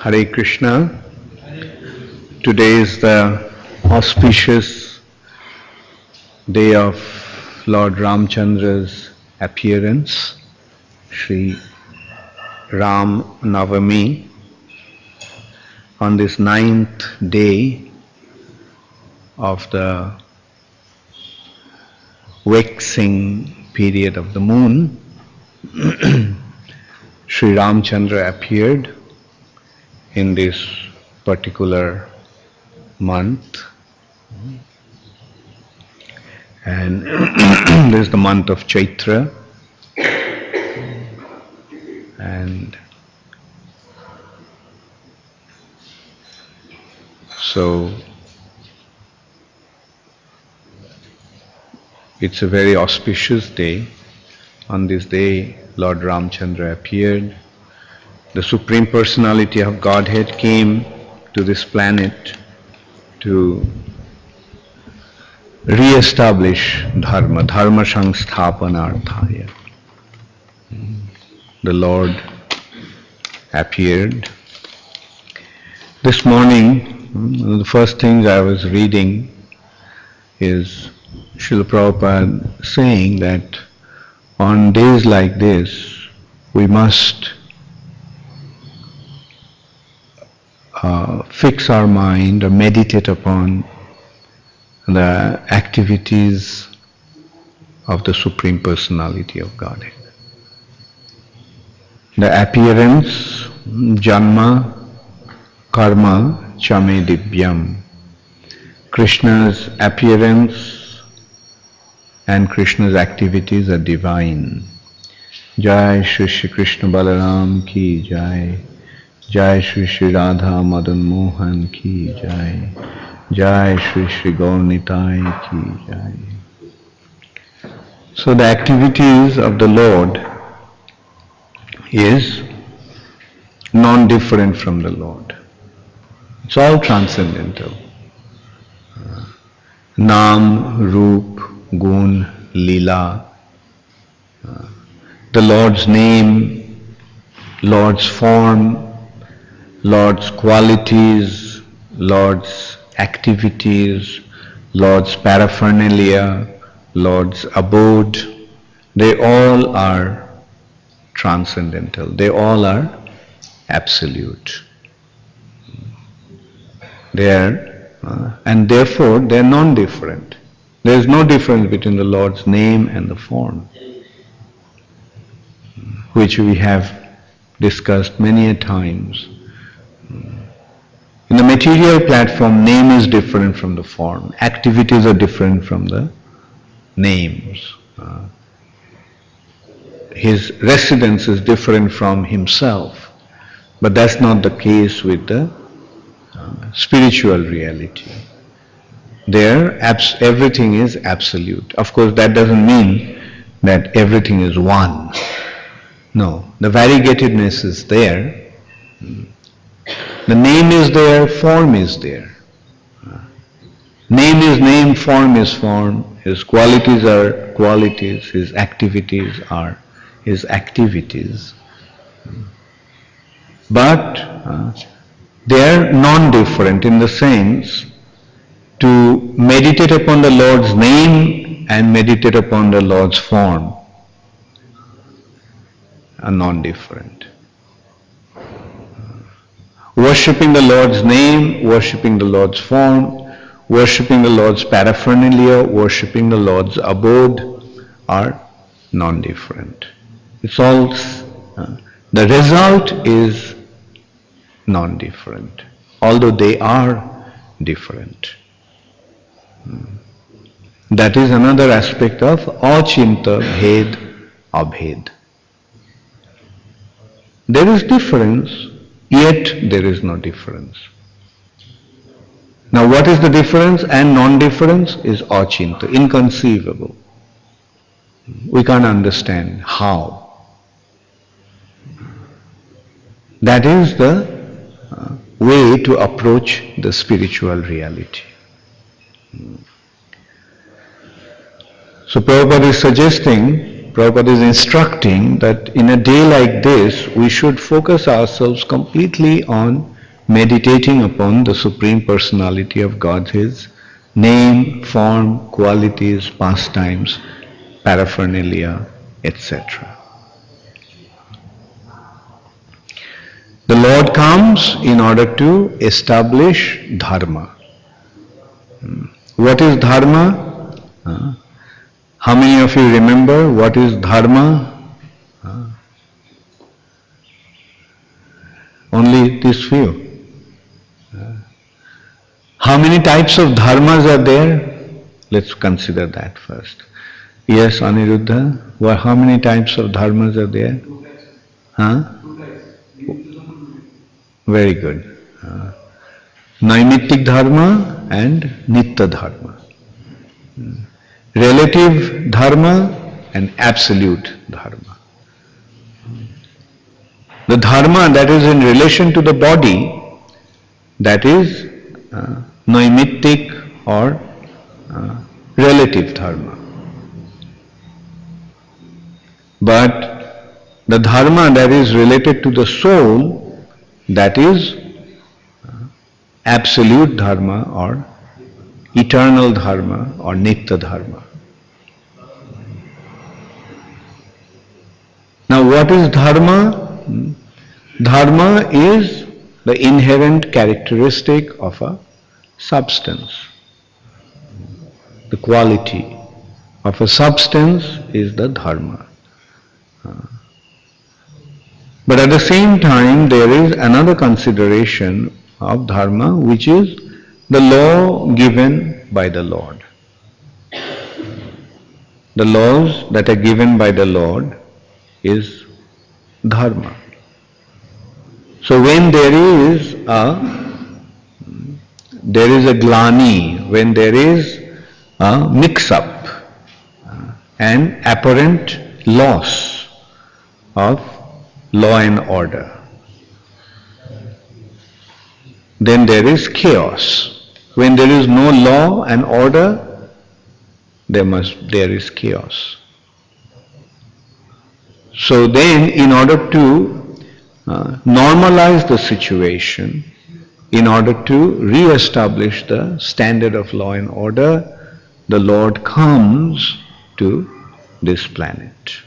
Hare Krishna. Today is the auspicious day of Lord Ramchandra's appearance, Sri Ram Navami. On this 9th day of the waxing period of the moon, Sri Ramchandra appeared in this particular month, and this is the month of Chaitra, and so it's a very auspicious day. On this day, Lord Ramchandra appeared. The Supreme Personality of Godhead came to this planet to re-establish dharma samsthapanarthaya. The Lord appeared. This morning, the first thing I was reading is Srila Prabhupada saying that on days like this, we must fix our mind or meditate upon the activities of the Supreme Personality of Godhead. The appearance, janma, karma, chame divyam. Krishna's appearance and Krishna's activities are divine. Jai Shri Krishna Balaram ki Jai. Jai Shri Shri Radha Madan Mohan ki Jai. Jai Shri Shri Gaur Nitai ki Jai. So the activities of the Lord is non-different from the Lord. It's all transcendental. Naam, Roop, Gun, Leela. The Lord's name, Lord's form, Lord's qualities, Lord's activities, Lord's paraphernalia, Lord's abode, they all are transcendental. They all are absolute. And therefore they are non-different. There is no difference between the Lord's name and the form, which we have discussed many a times. In the material platform, name is different from the form. Activities are different from the names. His residence is different from himself. But that's not the case with the spiritual reality. There, everything is absolute. Of course, that doesn't mean that everything is one. No, the variegatedness is there. The name is there, form is there. Name is name, form is form. His qualities are qualities, his activities are his activities. But they are non-different in the sense to meditate upon the Lord's name and meditate upon the Lord's form are non-different. Worshipping the Lord's name, worshipping the Lord's form, worshipping the Lord's paraphernalia, worshipping the Lord's abode are non-different. It's all, the result is non-different, although they are different. That is another aspect of achinta bhed abhed. There is difference, yet there is no difference. Now what is the difference and non-difference is achinta, inconceivable. We can't understand how. That is the way to approach the spiritual reality. So Prabhupada is suggesting, Prabhupada is instructing that in a day like this, we should focus ourselves completely on meditating upon the Supreme Personality of God, His name, form, qualities, pastimes, paraphernalia, etc. The Lord comes in order to establish dharma. What is dharma? How many of you remember what is dharma? Only this few. How many types of dharmas are there? Let's consider that first. Yes, Aniruddha? Well, how many types of dharmas are there? Very good. Naimittik dharma and Nitya dharma. Relative dharma and absolute dharma. The dharma that is in relation to the body, that is naimittik or relative dharma. But the dharma that is related to the soul, that is absolute dharma or eternal dharma or nitya dharma. Now what is dharma? Dharma is the inherent characteristic of a substance. The quality of a substance is the dharma. But at the same time there is another consideration of dharma, which is the law given by the Lord. The laws that are given by the Lord is dharma. So when there is a glani, when there is a mix-up, an apparent loss of law and order, then there is chaos. When there is no law and order, there is chaos. So then, in order to normalize the situation, in order to re-establish the standard of law and order, the Lord comes to this planet.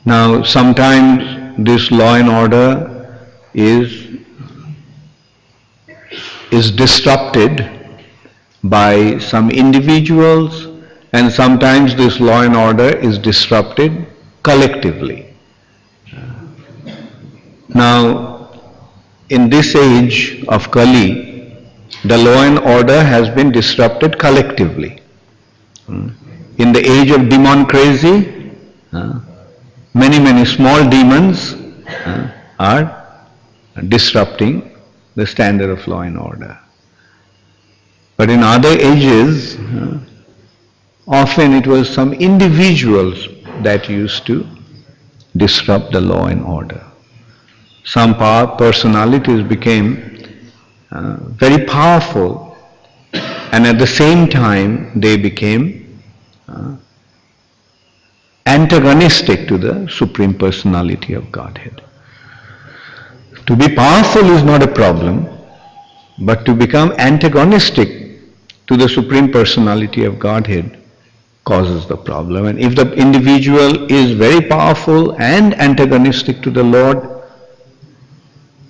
Now, sometimes this law and order is disrupted by some individuals, and sometimes this law and order is disrupted collectively. Now, in this age of Kali, the law and order has been disrupted collectively. In the age of demon crazy, many small demons are disrupting the standard of law and order. But in other ages, often it was some individuals that used to disrupt the law and order. Some personalities became very powerful, and at the same time they became antagonistic to the Supreme Personality of Godhead. To be powerful is not a problem, but to become antagonistic to the Supreme Personality of Godhead causes the problem. And if the individual is very powerful and antagonistic to the Lord,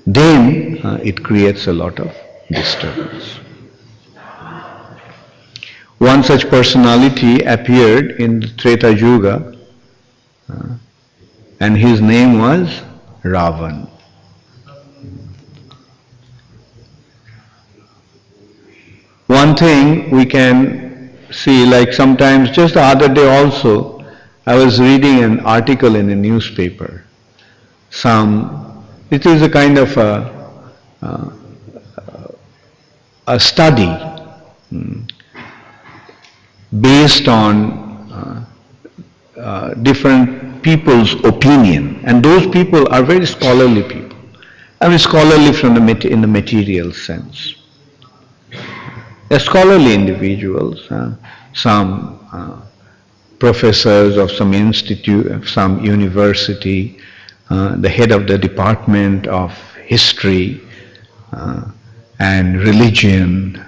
then it creates a lot of disturbance. One such personality appeared in the Treta Yuga, and his name was Ravan. One thing we can see, like sometimes, just the other day also, I was reading an article in a newspaper. It is a kind of a study based on different people's opinion, and those people are very scholarly people. I mean, scholarly in the material sense. They're scholarly individuals, some professors of some institute, of some university, the head of the Department of History and Religion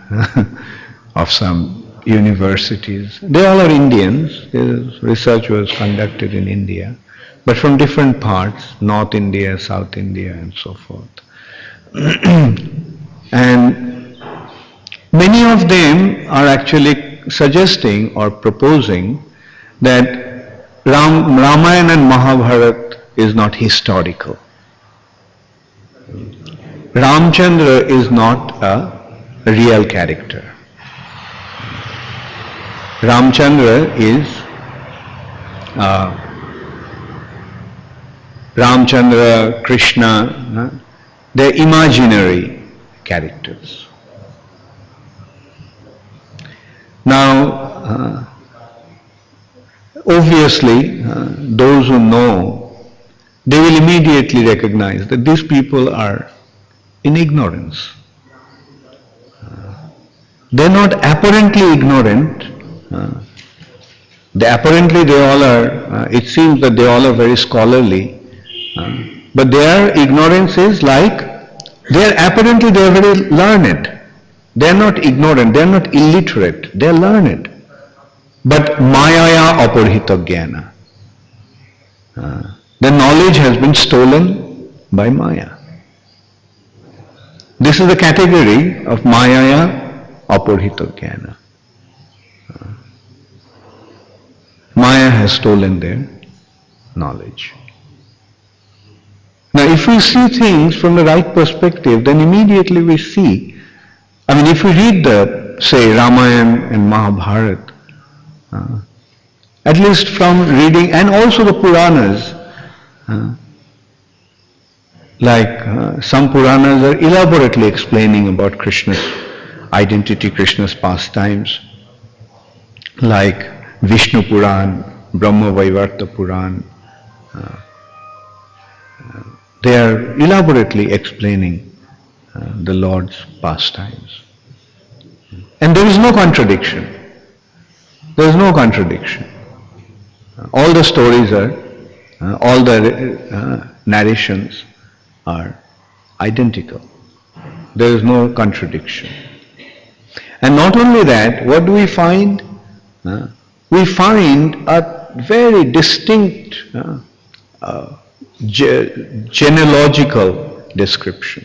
of some universities. They all are Indians. This research was conducted in India, but from different parts, North India, South India, and so forth. And many of them are actually suggesting or proposing that Ramayana and Mahabharata is not historical. Ramchandra is not a real character. Ramchandra is Ramchandra, Krishna, they're imaginary characters. Now, obviously, those who know, they will immediately recognize that these people are in ignorance. They're not apparently ignorant. They all are, it seems that they all are very scholarly, but their ignorance is like, they are very learned. They are not ignorant, they are not illiterate, they are learned. But mayaya aparhita jnana. The knowledge has been stolen by Maya. This is the category of mayaya aparhita jnana. Maya has stolen their knowledge. Now if we see things from the right perspective, then immediately we see, if we read the, say, Ramayana and Mahabharata, at least from reading, and also the Puranas, some Puranas are elaborately explaining about Krishna's identity, Krishna's pastimes, like Vishnu Puran, Brahma Vaivarta Puran. They are elaborately explaining the Lord's pastimes. And there is no contradiction. There is no contradiction. All the stories are, all the narrations are identical. There is no contradiction. And not only that, what do we find? We find a very distinct genealogical description.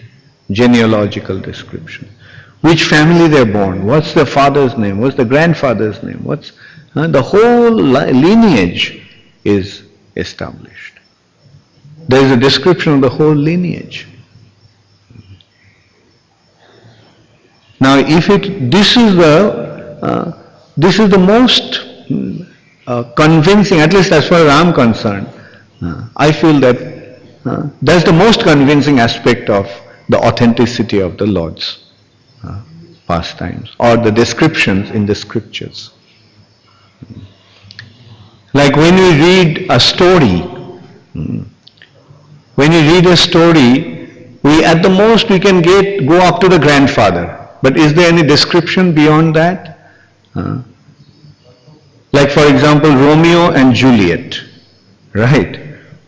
Which family they are born, what's the father's name, what's the grandfather's name, what's the whole lineage is established. There is a description of the whole lineage. Now, this is the most convincing, at least as far as I am concerned, I feel that that's the most convincing aspect of the authenticity of the Lord's pastimes, or the descriptions in the scriptures. Like when you read a story, at the most we can go up to the grandfather. But is there any description beyond that? Like for example, Romeo and Juliet, right?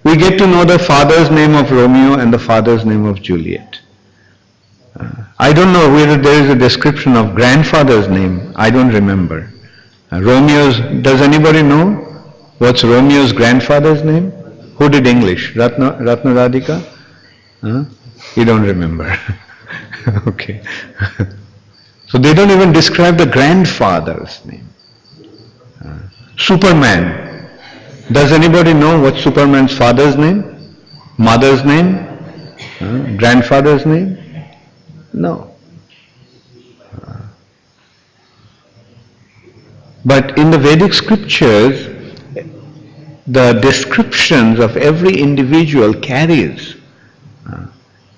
We get to know the father's name of Romeo and the father's name of Juliet. I don't know whether there is a description of grandfather's name. I don't remember. Does anybody know what's Romeo's grandfather's name? Who did English? Ratna Radhika? You don't remember. Okay. So they don't even describe the grandfather's name. Superman. Does anybody know what's Superman's father's name? Mother's name? Grandfather's name? No. But in the Vedic scriptures, the descriptions of every individual carries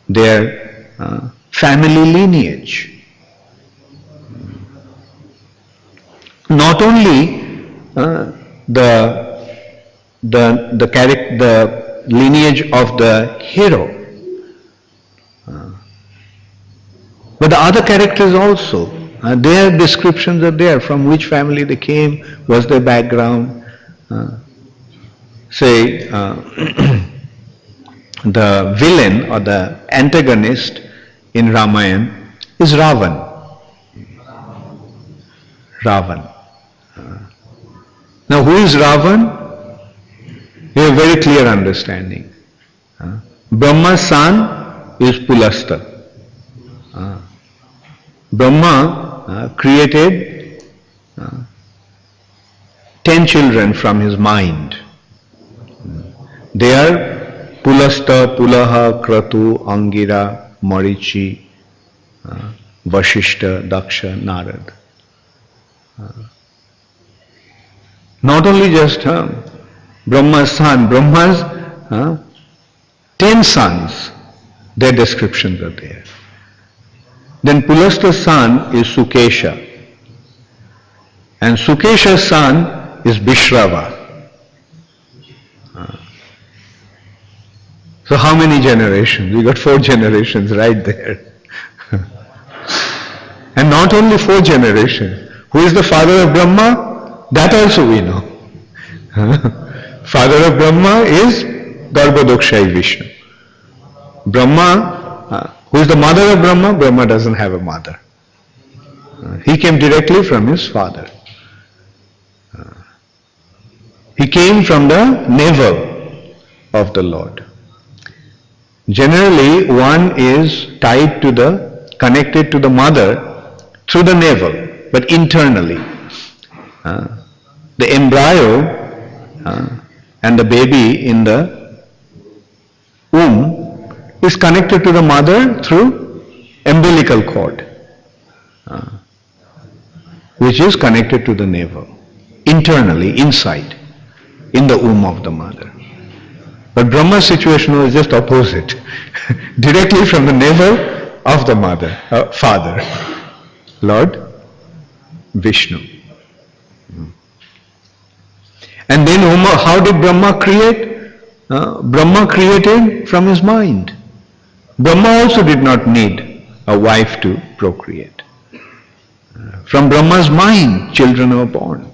their family lineage. Not only the lineage of the hero, but the other characters also. Their descriptions are there, from which family they came, what's their background. the villain or the antagonist in Ramayana is Ravan. Ravan. Now who is Ravan? We have very clear understanding. Brahma's son is Pulastya. Brahma created 10 children from his mind. They are Pulastya, Pulaha, Kratu, Angira, Marichi, Vashishta, Daksha, Narad. Not only just Brahma's son, Brahma's 10 sons, their descriptions are there. Then Pulastya's son is Sukesha, and Sukesha's son is Vishrava. So how many generations? We got 4 generations right there. And not only 4 generations. Who is the father of Brahma? That also we know. Father of Brahma is Garbhodakshayi Vishnu. Brahma, who is the mother of Brahma? Brahma doesn't have a mother. He came directly from his father. He came from the navel of the Lord. Generally, one is tied to connected to the mother through the navel, but internally. The embryo and the baby in the womb is connected to the mother through umbilical cord, which is connected to the navel, internally, inside, in the womb of the mother. But Brahma's situation was just opposite, directly from the navel of the mother, father, Lord Vishnu. And then how did Brahma create? Brahma created from his mind. Brahma also did not need a wife to procreate. From Brahma's mind, children were born.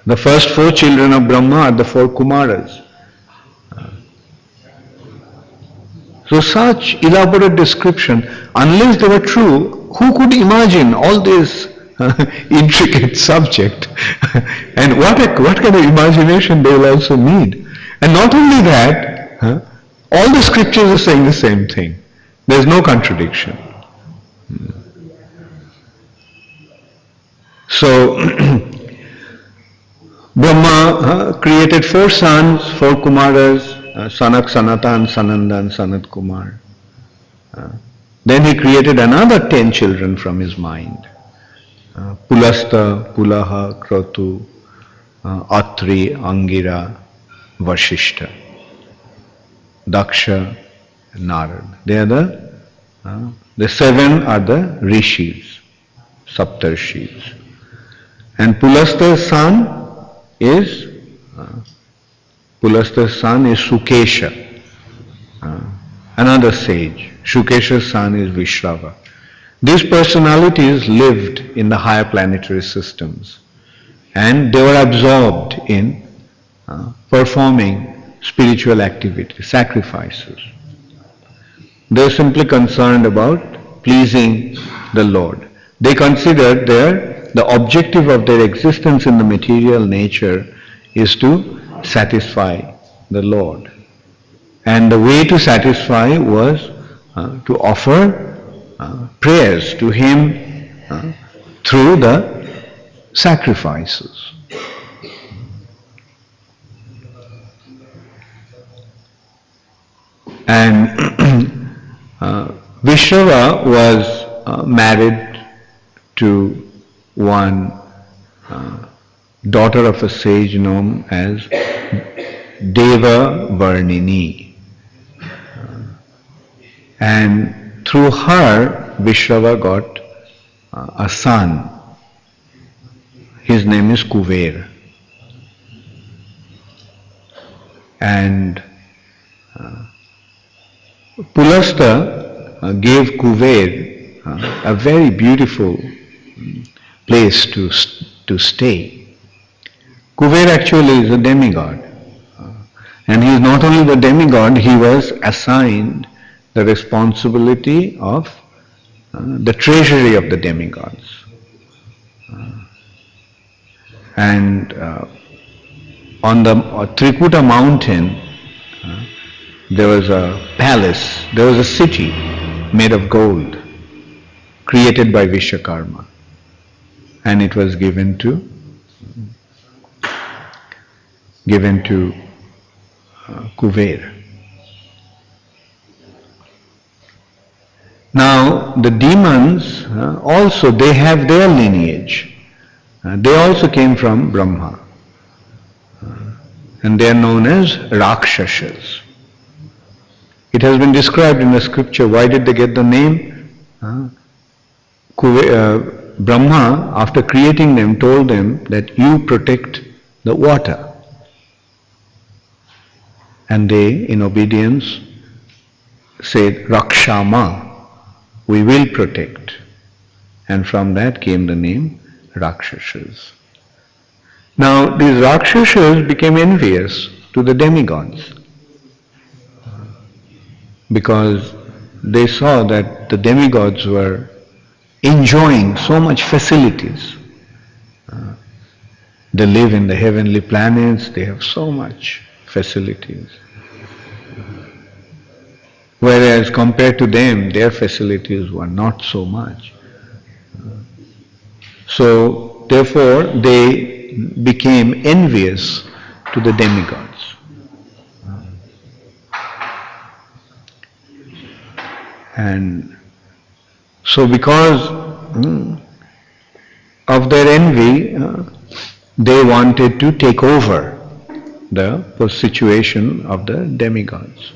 The first 4 children of Brahma are the 4 Kumaras. So such elaborate description, unless they were true, who could imagine all this intricate subject? And what kind of imagination they will also need. And not only that, all the scriptures are saying the same thing. There is no contradiction. So Brahma created 4 sons, 4 Kumaras, Sanak, Sanatan, Sanandan, Sanat Kumar. Then he created another 10 children from his mind. Pulastya, Pulaha, Kratu, Atri, Angira, Vashishta, Daksha, Narad. They are the 7 are the rishis, Saptarshis. And Pulastya's son is Sukesha, another sage. Sukesha's son is Vishrava. These personalities lived in the higher planetary systems, and they were absorbed in performing spiritual activities, sacrifices. They were simply concerned about pleasing the Lord. They considered the objective of their existence in the material nature is to satisfy the Lord. And the way to satisfy was to offer prayers to Him through the sacrifices. And Vishrava was married to one daughter of a sage known as Deva Varnini. And through her, Vishrava got a son. His name is Kuver. And Pulastya gave Kuver a very beautiful place to stay. Kuver actually is a demigod. And he is not only the demigod, he was assigned the responsibility of the treasury of the demigods. And on the Trikuta mountain, there was a palace, there was a city made of gold, created by Vishwakarma. And it was given to Kuver. Now the demons also, they have their lineage. They also came from Brahma. And they are known as Rakshasas. It has been described in the scripture. Why did they get the name? Brahma, after creating them, told them that you protect the water. And they, in obedience, said, Rakshama, we will protect. And from that came the name Rakshasas. Now, these Rakshasas became envious to the demigods because they saw that the demigods were enjoying so much facilities. They live in the heavenly planets, they have so much facilities. Whereas compared to them, their facilities were not so much. So, therefore, they became envious to the demigods. And so because of their envy, they wanted to take over the situation of the demigods,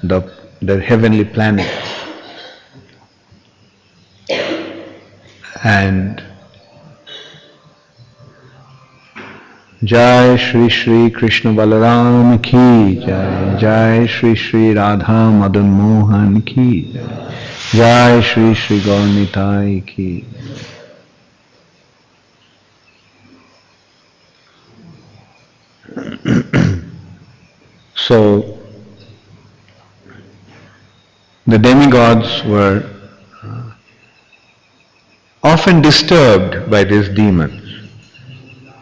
the heavenly planet. And Jai Shri Shri Krishna Balaram ki Jai, Jai Shri Shri Radha Madan Mohan ki Jai, Jai Shri Shri Gaur Nitai ki. So, the demigods were often disturbed by these demons.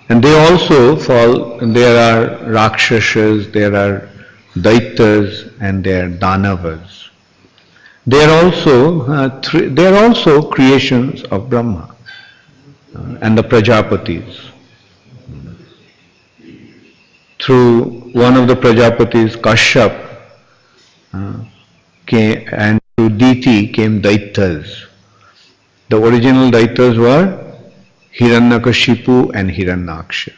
And they also fall, there are Rakshasas, there are Daityas, and there are Danavas. They are also creations of Brahma and the Prajapatis. Through one of the Prajapatis, Kashyap, and through Diti came Daityas. The original Daityas were Hiranyakashipu and Hiranyaksha.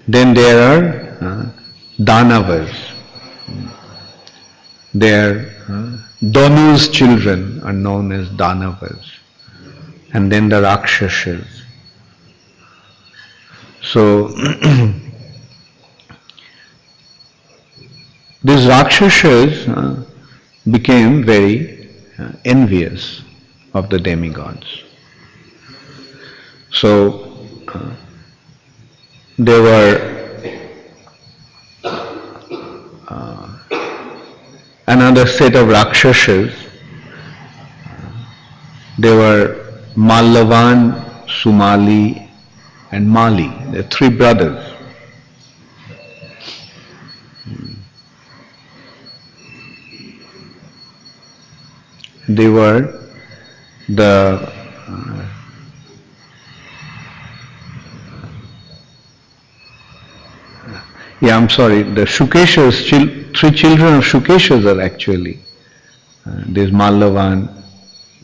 Then there are Danavas. Danu's children are known as Danavas. And then the Rakshasas. So, these Rakshasas became very envious of the demigods. So, there were another set of Rakshasas. They were Mallavan, Sumali, and Mali. They are three brothers. They were the the Shukeshas, three children of Shukeshas are actually there's Mallavan,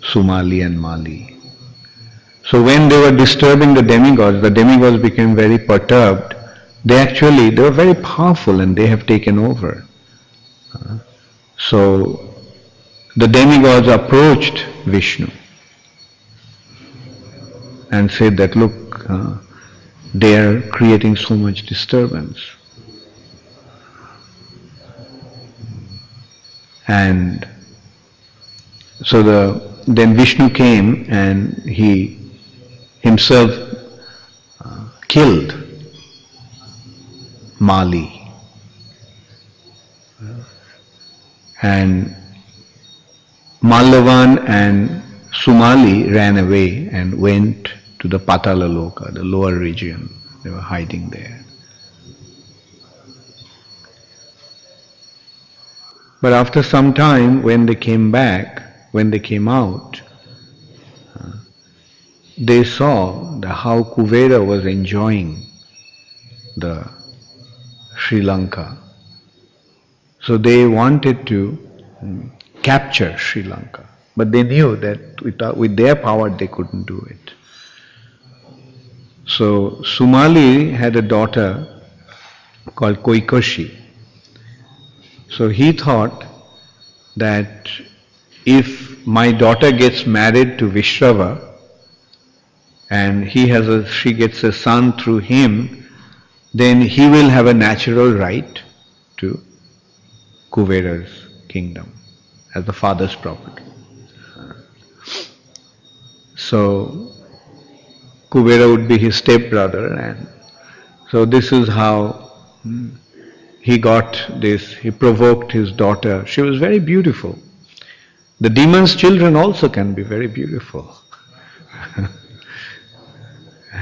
Sumali and Mali. So when they were disturbing the demigods became very perturbed. They were very powerful and they have taken over. So the demigods approached Vishnu and said that, look, they are creating so much disturbance. And so then Vishnu came and he himself killed Mali. And Mallavan and Sumali ran away and went to the Patala Loka, the lower region. They were hiding there. But after some time, when they came back, when they came out, they saw how Kuvera was enjoying the Sri Lanka. So they wanted to capture Sri Lanka. But they knew that with their power they couldn't do it. So Sumali had a daughter called Koikoshi. So he thought that if my daughter gets married to Vishrava and she gets a son through him, then he will have a natural right to Kuvera's kingdom as the father's property. So Kuvera would be his stepbrother, and so this is how he got this. He provoked his daughter. She was very beautiful. The demon's children also can be very beautiful.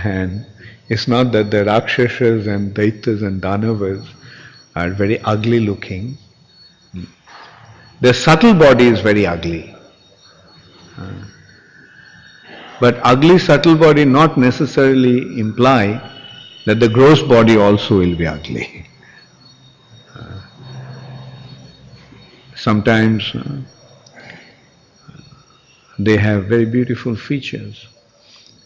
And it's not that the Rakshasas and Daitas and Danavas are very ugly looking. Their subtle body is very ugly. But ugly subtle body not necessarily imply that the gross body also will be ugly. Sometimes they have very beautiful features.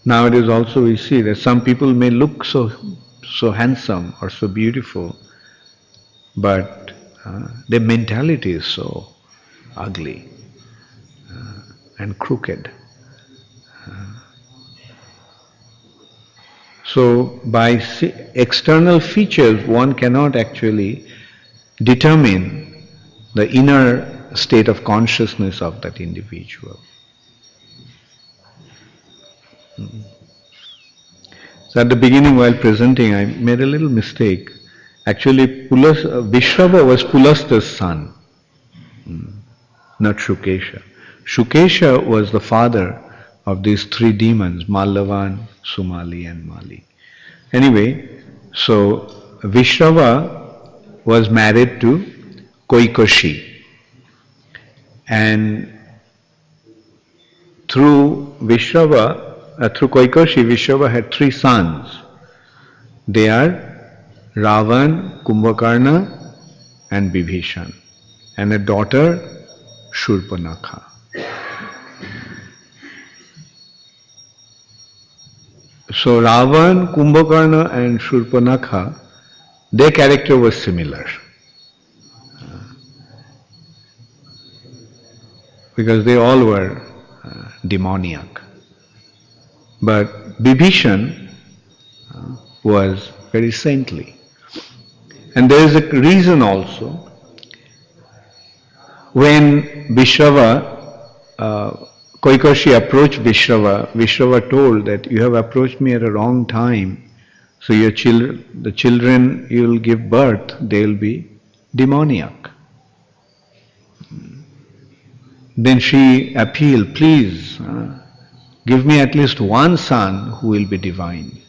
Nowadays also we see that some people may look so handsome or so beautiful, but their mentality is so ugly and crooked. So by external features one cannot actually determine the inner state of consciousness of that individual. So at the beginning while presenting I made a little mistake. Actually Vishrava was Pulasta's son, not Shukesha. Shukesha was the father of these three demons, Mallavan, Sumali and Mali. Anyway, so Vishrava was married to Koikoshi, and through Koikoshi, Vishrava had three sons. They are Ravan, Kumbhakarna and Bibhishan, and a daughter, Shurpanakha. So Ravan, Kumbhakarna and Shurpanakha, their character was similar. Because they all were demoniac. But Bibhishan was very saintly. And there is a reason also. When Vishrava, Koikoshi approached Vishrava, Vishrava told that you have approached me at a wrong time, so the children you will give birth, they will be demoniac. Then she appealed, please give me at least one son who will be divine.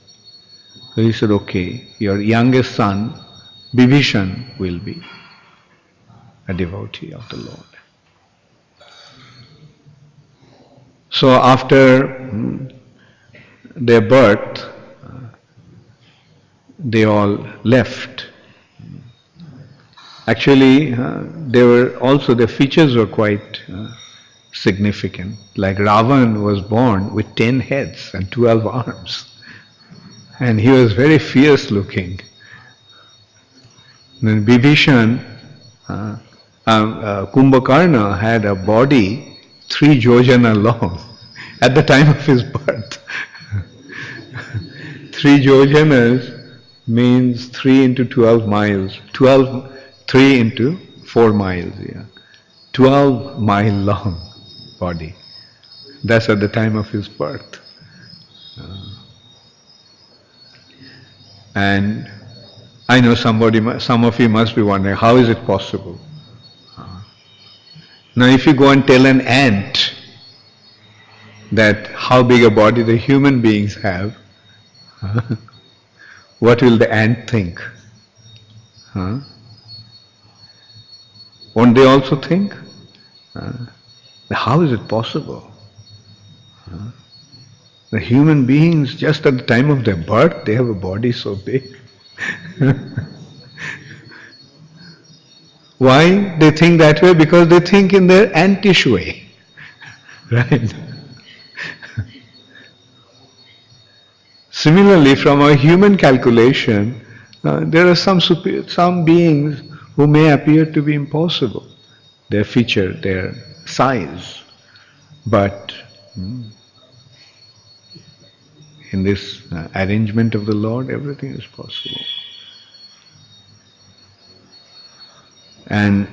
So he said, okay, your youngest son, Bibhishan, will be a devotee of the Lord. So after their birth, they all left. Actually, their features were quite significant. Like Ravan was born with 10 heads and 12 arms. And he was very fierce looking. Then Bibhishan, Kumbhakarna had a body 3 yojana long at the time of his birth. 3 yojanas means 3 into 12 miles. 3 into 4 miles. 12 mile long body. That's at the time of his birth. And I know some of you must be wondering, how is it possible? Now if you go and tell an ant that how big a body the human beings have, what will the ant think? Huh? Won't they also think? How is it possible? The human beings, just at the time of their birth, they have a body so big. Why they think that way? Because they think in their antish way. Right? Similarly, from our human calculation, there are some beings who may appear to be impossible. Their feature, their size. But in this arrangement of the Lord, everything is possible. And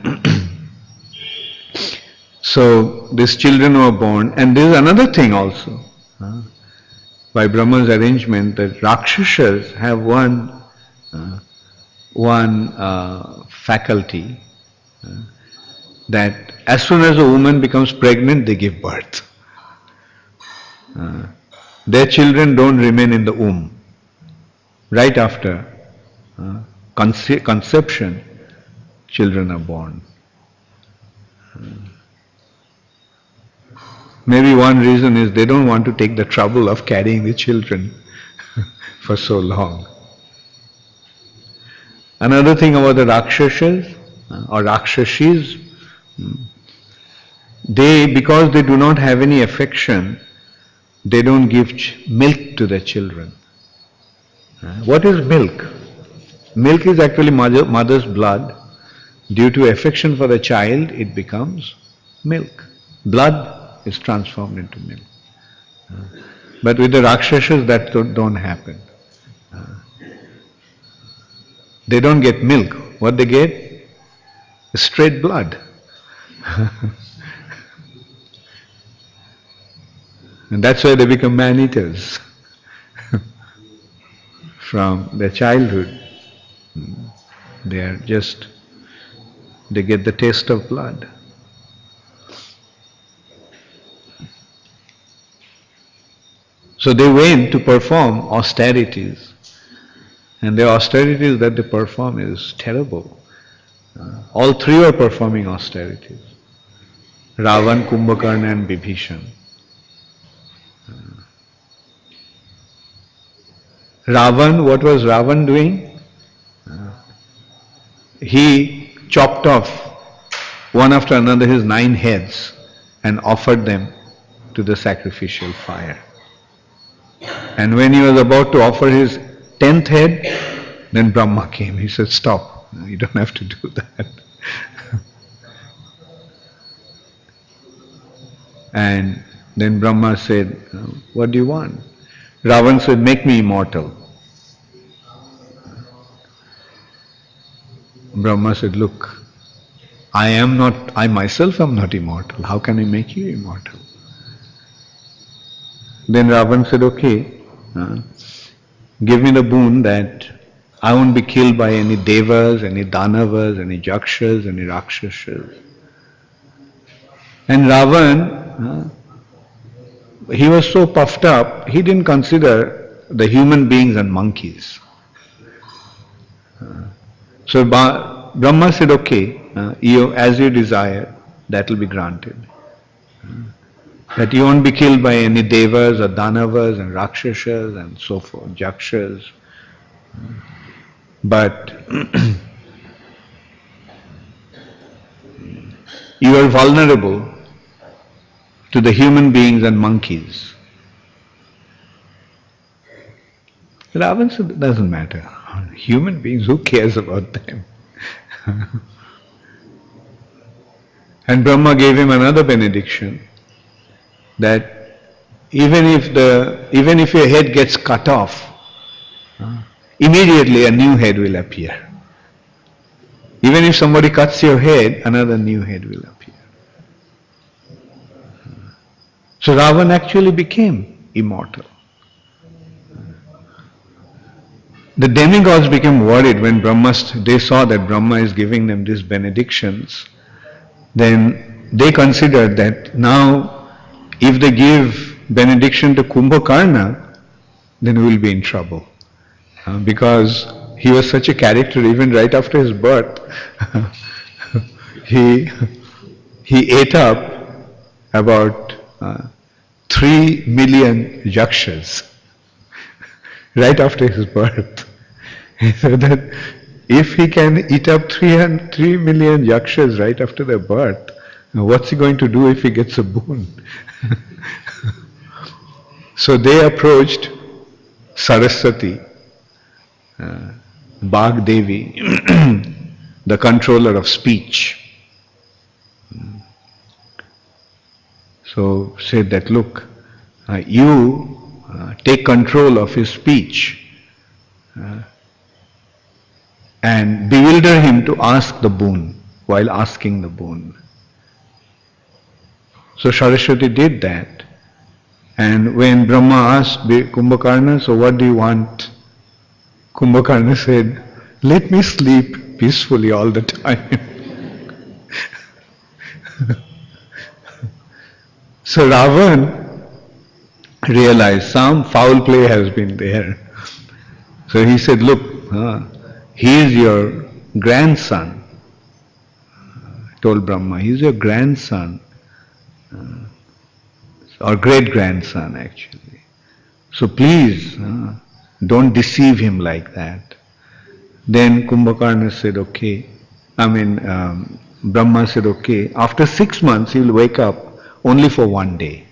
so these children were born, and there is another thing also. By Brahma's arrangement, that Rakshasas have one faculty, that as soon as a woman becomes pregnant, they give birth. Their children don't remain in the womb. Right after conception, children are born. Maybe one reason is they don't want to take the trouble of carrying the children for so long. Another thing about the Rakshasas or Rakshashis, because they do not have any affection, they don't give milk to their children. What is milk? Milk is actually mother's blood. Due to affection for the child, it becomes milk. Blood is transformed into milk. But with the Rakshasas, that don't happen. They don't get milk. What they get is straight blood. And that's why they become man-eaters from their childhood. They get the taste of blood. So they went to perform austerities. And the austerities that they perform is terrible. All three are performing austerities. Ravan, Kumbhakarna and Vibhishan. Ravan, what was Ravan doing? He chopped off one after another his 9 heads and offered them to the sacrificial fire. And when he was about to offer his 10th head, then Brahma came. He said, stop, you don't have to do that. And then Brahma said, what do you want? Ravan said, make me immortal. Brahma said, look, I myself am not immortal. How can I make you immortal? Then Ravan said, okay, give me the boon that I won't be killed by any devas, any danavas, any jakshas, any rakshasas. And Ravan, he was so puffed up, he didn't consider the human beings and monkeys. So Brahma said, okay, as you desire, that will be granted. That you won't be killed by any devas or danavas and rakshasas and so forth, jakshas. But you are vulnerable to the human beings and monkeys. Ravan said, it doesn't matter. Human beings, who cares about them? And Brahma gave him another benediction, that even if your head gets cut off, immediately a new head will appear. Even if somebody cuts your head, another new head will appear. So Ravan actually became immortal. The demigods became worried when they saw that Brahma is giving them these benedictions. Then they considered that now if they give benediction to Kumbhakarna, then we will be in trouble. Because he was such a character, even right after his birth, he ate up about 3 million yakshas right after his birth. So that if he can eat up 3 million yakshas right after their birth, what's he going to do if he gets a boon? So they approached Saraswati, Bhag Devi, the controller of speech. So said that, look, you take control of his speech and bewilder him to ask the boon while asking the boon. So Saraswati did that. And when Brahma asked Kumbhakarna, so what do you want? Kumbhakarna said, let me sleep peacefully all the time. So Ravan realized some foul play has been there. So he said, look, he is your grandson. Told Brahma, he is your grandson. Or great-grandson actually. So please, don't deceive him like that. Then Kumbhakarna said, okay. Brahma said, okay. After 6 months, he will wake up only for 1 day.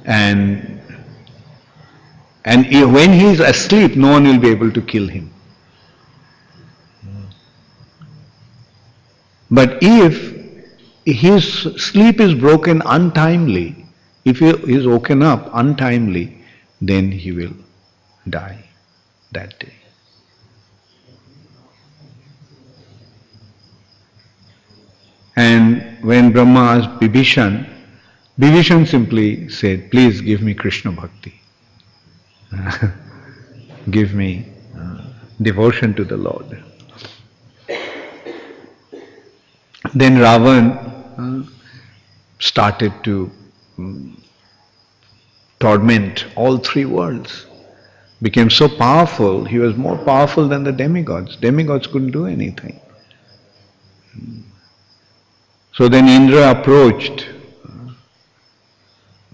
And when he is asleep, no one will be able to kill him. But if his sleep is broken untimely, if he is woken up untimely, then he will die that day. And when Brahma asked Bibhishan, Bibhishan simply said, please give me Krishna Bhakti. Give me devotion to the Lord. Then Ravan started to torment all 3 worlds. Became so powerful, he was more powerful than the demigods. Demigods couldn't do anything. So then Indra approached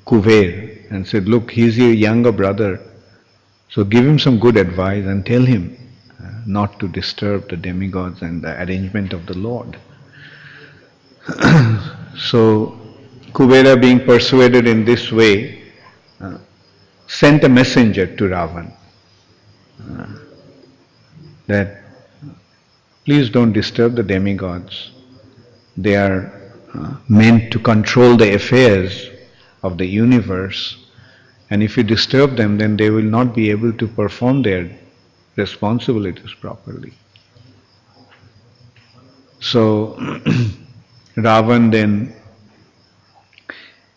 Kuber and said, look, he's your younger brother, so give him some good advice and tell him not to disturb the demigods and the arrangement of the Lord. So Kubera, being persuaded in this way, sent a messenger to Ravan that please don't disturb the demigods. They are meant to control the affairs of the universe, and if you disturb them, then they will not be able to perform their responsibilities properly. So Ravan then,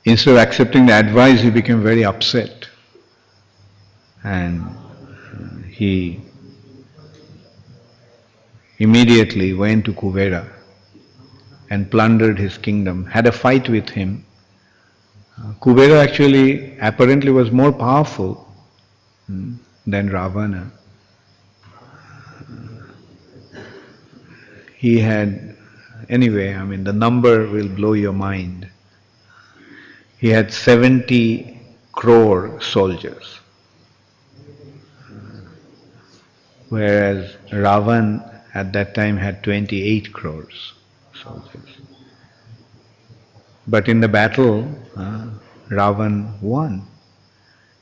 instead of accepting the advice, he became very upset, and he immediately went to Kubera and plundered his kingdom, had a fight with him. Kubera actually apparently was more powerful than Ravana. He had, anyway, the number will blow your mind. He had 70 crore soldiers, whereas Ravan at that time had 28 crores soldiers. But in the battle, Ravan won,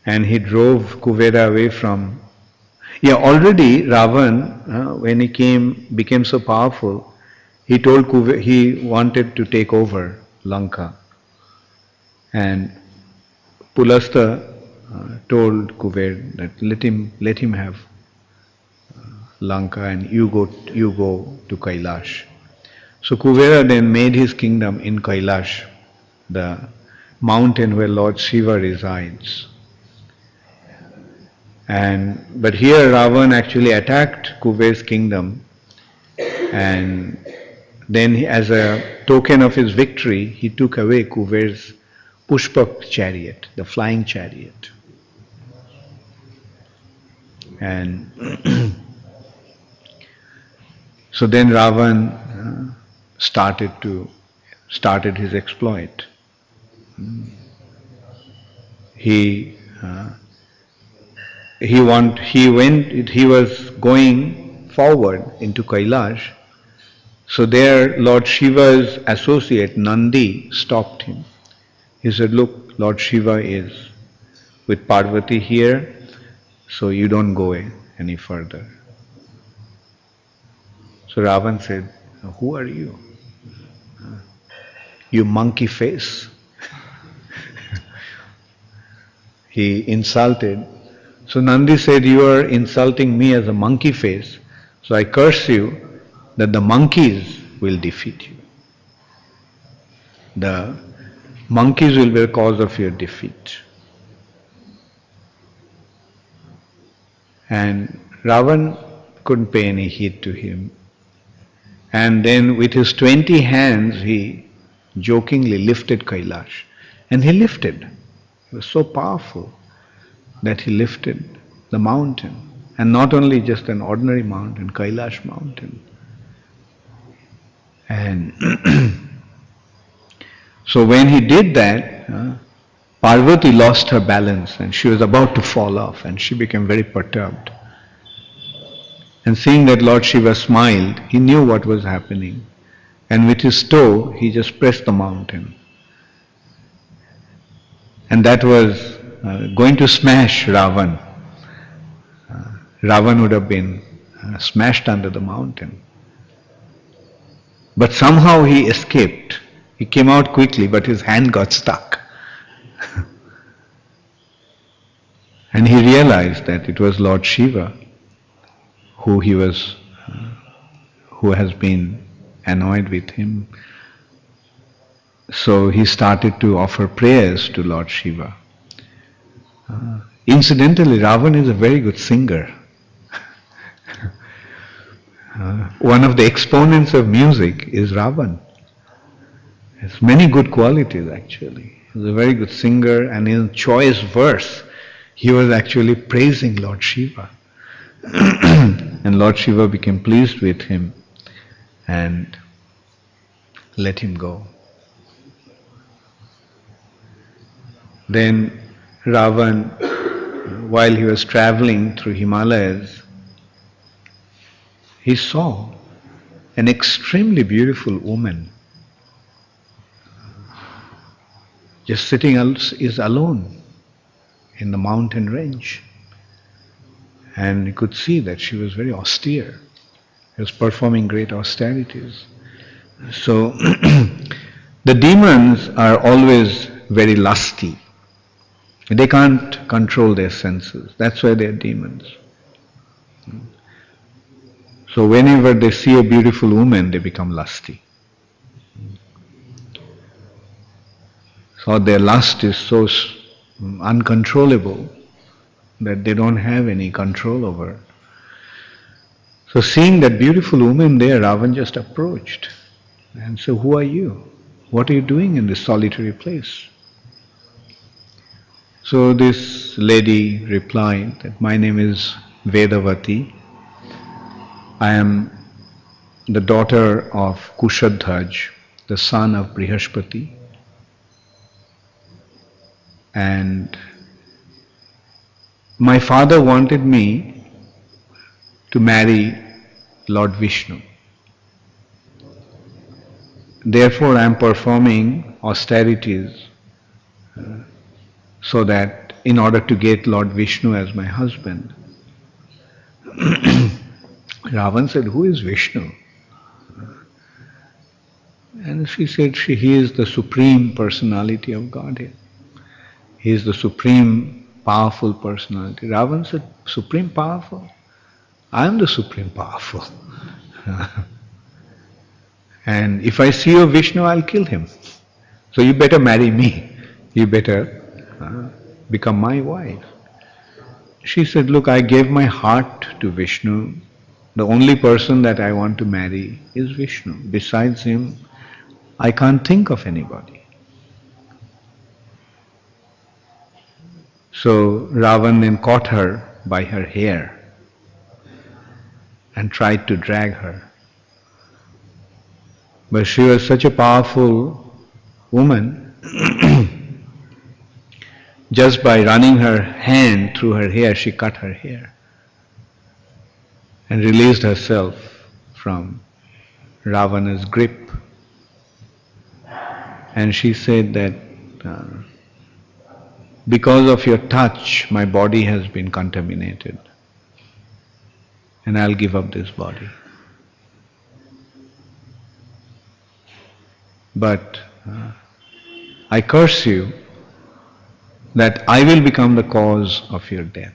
and he drove Kuvera away from. Already Ravan, when he became so powerful, he told Kuvera he wanted to take over Lanka, and Pulastya told Kuber that let him have Lanka, and you go to Kailash. So Kuvera then made his kingdom in Kailash, the mountain where Lord Shiva resides. But here Ravan actually attacked Kuber's kingdom, and then as a token of his victory, he took away Kuber's Pushpak chariot, the flying chariot. And so then Ravan started his exploit. He was going forward into Kailash. So there Lord Shiva's associate Nandi stopped him. He said, "Look, Lord Shiva is with Parvati here, so you don't go any further." So Ravan said, "Who are you? You monkey face." He insulted. So Nandi said, "You are insulting me as a monkey face, so I curse you that the monkeys will defeat you. The monkeys will be the cause of your defeat." And Ravan couldn't pay any heed to him. And then with his 20 hands, he jokingly lifted Kailash. And he lifted. He was so powerful that he lifted the mountain. And not only just an ordinary mountain, Kailash mountain. And so when he did that, Parvati lost her balance and she was about to fall off, and she became very perturbed. And seeing that Lord Shiva smiled, he knew what was happening. And with his toe, he just pressed the mountain. And that was going to smash Ravan. Ravan would have been smashed under the mountain. But somehow he escaped. He came out quickly, but his hand got stuck. And he realized that it was Lord Shiva who has been annoyed with him. So he started to offer prayers to Lord Shiva. Incidentally, Ravan is a very good singer. One of the exponents of music is Ravan. He has many good qualities actually. He's a very good singer, and in choice verse, he was actually praising Lord Shiva. And Lord Shiva became pleased with him and let him go. Then Ravan, while he was traveling through Himalayas, he saw an extremely beautiful woman just sitting is alone in the mountain range. And he could see that she was very austere. She was performing great austerities. So the demons are always very lusty. They can't control their senses. That's why they're demons. So whenever they see a beautiful woman, they become lusty. So their lust is so uncontrollable that they don't have any control over. So seeing that beautiful woman there, Ravan just approached and said, "Who are you? What are you doing in this solitary place?" So this lady replied that, "My name is Vedavati. I am the daughter of Kushadhaj, the son of Brihaspati. And my father wanted me to marry Lord Vishnu. Therefore I am performing austerities so that in order to get Lord Vishnu as my husband." Ravan said, "Who is Vishnu?" And she said, he is the supreme personality of Godhead. He is the supreme powerful personality. Ravan said, "Supreme powerful? I am the supreme powerful. And if I see a Vishnu, I'll kill him. So you better marry me. You better become my wife." she said, look, I gave my heart to Vishnu. The only person that I want to marry is Vishnu. Besides him, I can't think of anybody. So Ravan then caught her by her hair and tried to drag her. But she was such a powerful woman, just by running her hand through her hair, she cut her hair and released herself from Ravana's grip. And she said that because of your touch, my body has been contaminated, and I'll give up this body. But I curse you that I will become the cause of your death.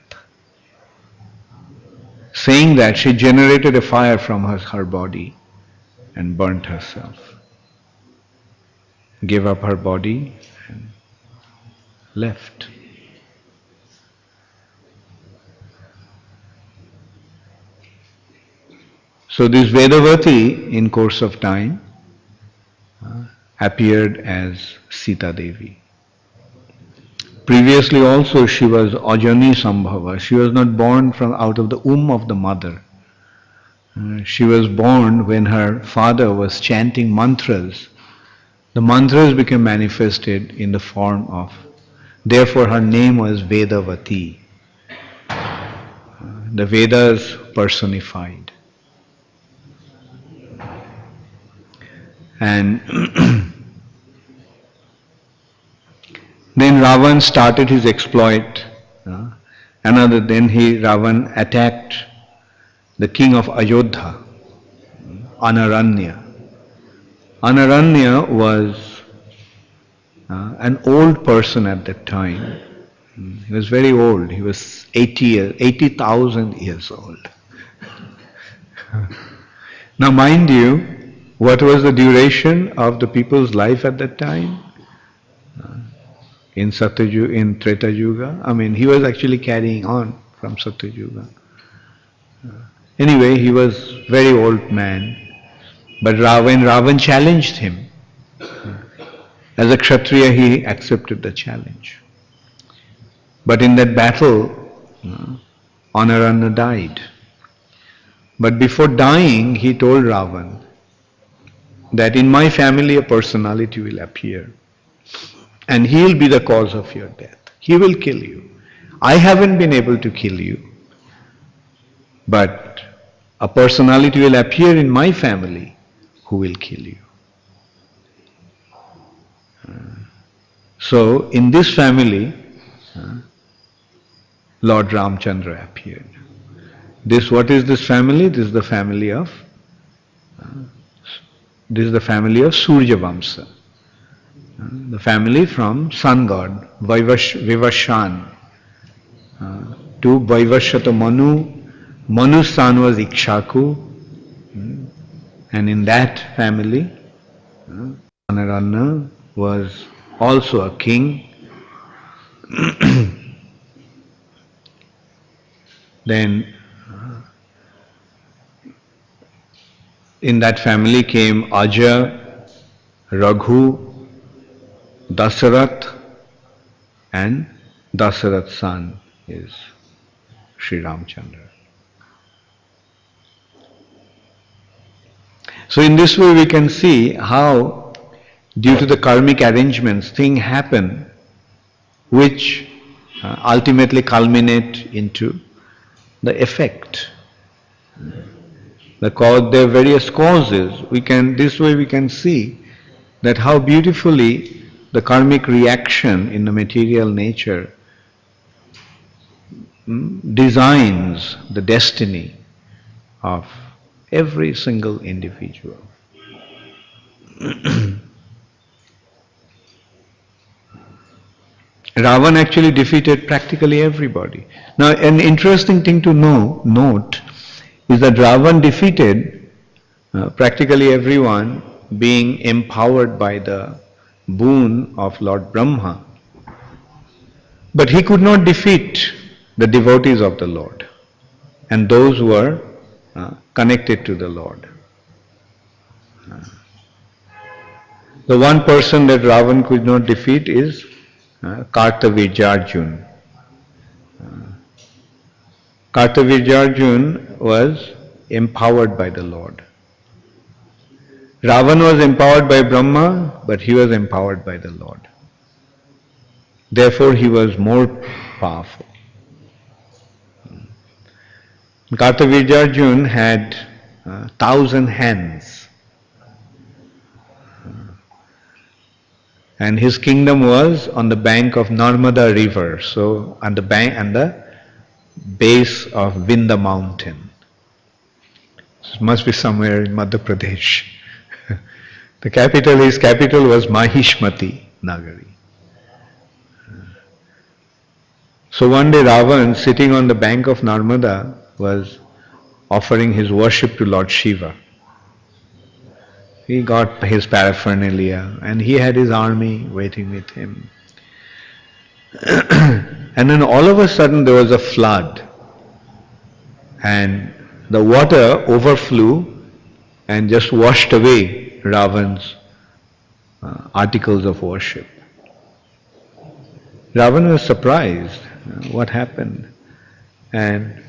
Saying that, she generated a fire from her body and burnt herself. Gave up her body and left. So this Vedavati, in course of time, appeared as Sita Devi. Previously also she was Ajani Sambhava. She was not born from out of the womb of the mother. She was born when her father was chanting mantras. The mantras became manifested in the form of, therefore her name was Vedavati. The Vedas personified. And then Ravan started his exploit. Ravan attacked the king of Ayodhya, Anaranya. Anaranya was an old person at that time. He was very old. He was 80,000 years old. Now mind you, what was the duration of the people's life at that time? In Treta Yuga, he was actually carrying on from Satya Yuga. Anyway, he was very old man. But when Ravan challenged him, as a Kshatriya, he accepted the challenge. But in that battle, Anaranya died. But before dying, he told Ravan that in my family a personality will appear and he will be the cause of your death. He will kill you. I haven't been able to kill you, but a personality will appear in my family who will kill you. So in this family, Lord Ramchandra appeared. What is this family? This is the family of Surya Vamsa, the family from sun god Vivashan to Vaivashata Manu. Manu's son was Ikshaku, and in that family Anaranya was also a king. Then in that family came Aja, Raghu, Dasarath, and Dasarath's son is Sri Ramchandra. So in this way we can see how, due to the karmic arrangements, things happen which ultimately culminate into the effect. There are various causes. This way we can see that how beautifully the karmic reaction in the material nature designs the destiny of every single individual. Ravan actually defeated practically everybody. Now an interesting thing to note is that Ravan defeated practically everyone, being empowered by the boon of Lord Brahma. But he could not defeat the devotees of the Lord and those who are connected to the Lord. The one person that Ravan could not defeat is Kartavirjarjun. Kartavirjarjun was empowered by the Lord. Ravan was empowered by Brahma, but he was empowered by the Lord. Therefore he was more powerful. Kartavirjarjun had 1,000 hands. And his kingdom was on the bank of Narmada river, so on the bank and the base of Vinda mountain. It must be somewhere in Madhya Pradesh. His capital was Mahishmati Nagari. So one day Ravan, sitting on the bank of Narmada, was offering his worship to Lord Shiva. He got his paraphernalia and he had his army waiting with him. And then all of a sudden there was a flood and the water overflew and just washed away Ravan's articles of worship. Ravan was surprised. What happened? And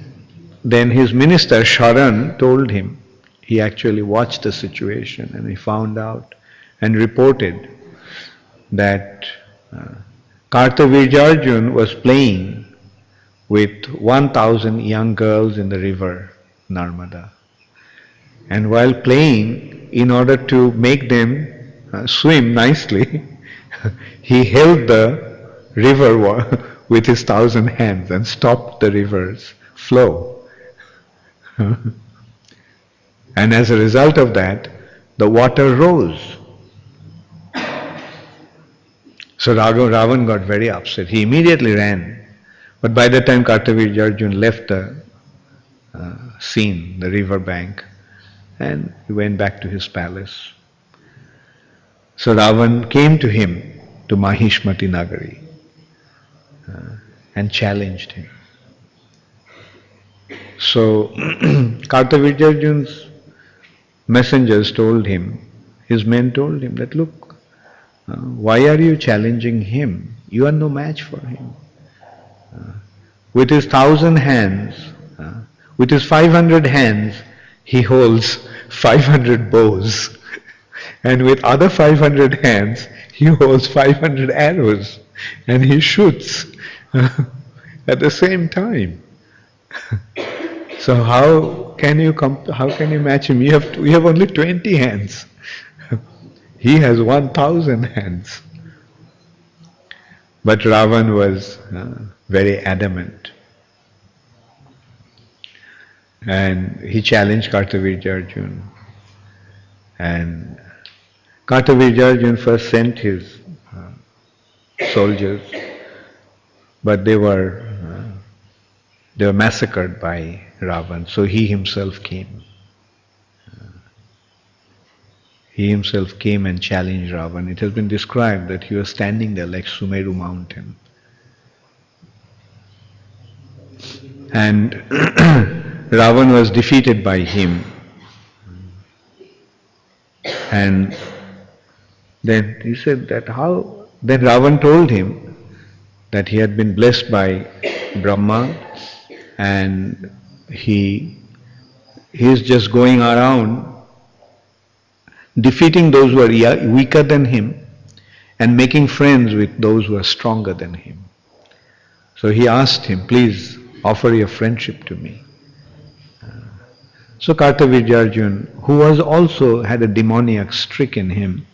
then his minister Sharan told him. He actually watched the situation and he found out and reported that Kartavirjarjun was playing with 1,000 young girls in the river Narmada. And while playing, in order to make them swim nicely, he held the river with his 1,000 hands and stopped the river's flow. And as a result of that, the water rose. So Ravan got very upset. He immediately ran. But by the time Kartavirjarjun left the scene, the river bank, and he went back to his palace. So Ravan came to him, to Mahishmati Nagari, and challenged him. So Kartavirjarjun's messengers told him, his men told him that, look, why are you challenging him? You are no match for him. With his 1,000 hands, with his 500 hands, he holds 500 bows. And with other 500 hands, he holds 500 arrows. And he shoots at the same time. So how can you match him? You have only 20 hands. He has 1,000 hands. But Ravan was very adamant. And he challenged Kartavirjarjun. And Kartavirjarjun first sent his soldiers, but they were massacred by Ravan, so he himself came. He himself came and challenged Ravan. It has been described that he was standing there like Sumeru mountain. And Ravan was defeated by him. And then he said that how? Then Ravan told him that he had been blessed by Brahma and he is just going around defeating those who are weaker than him and making friends with those who are stronger than him. So he asked him, please offer your friendship to me. So Kartavirjarjun, who was also had a demoniac streak in him,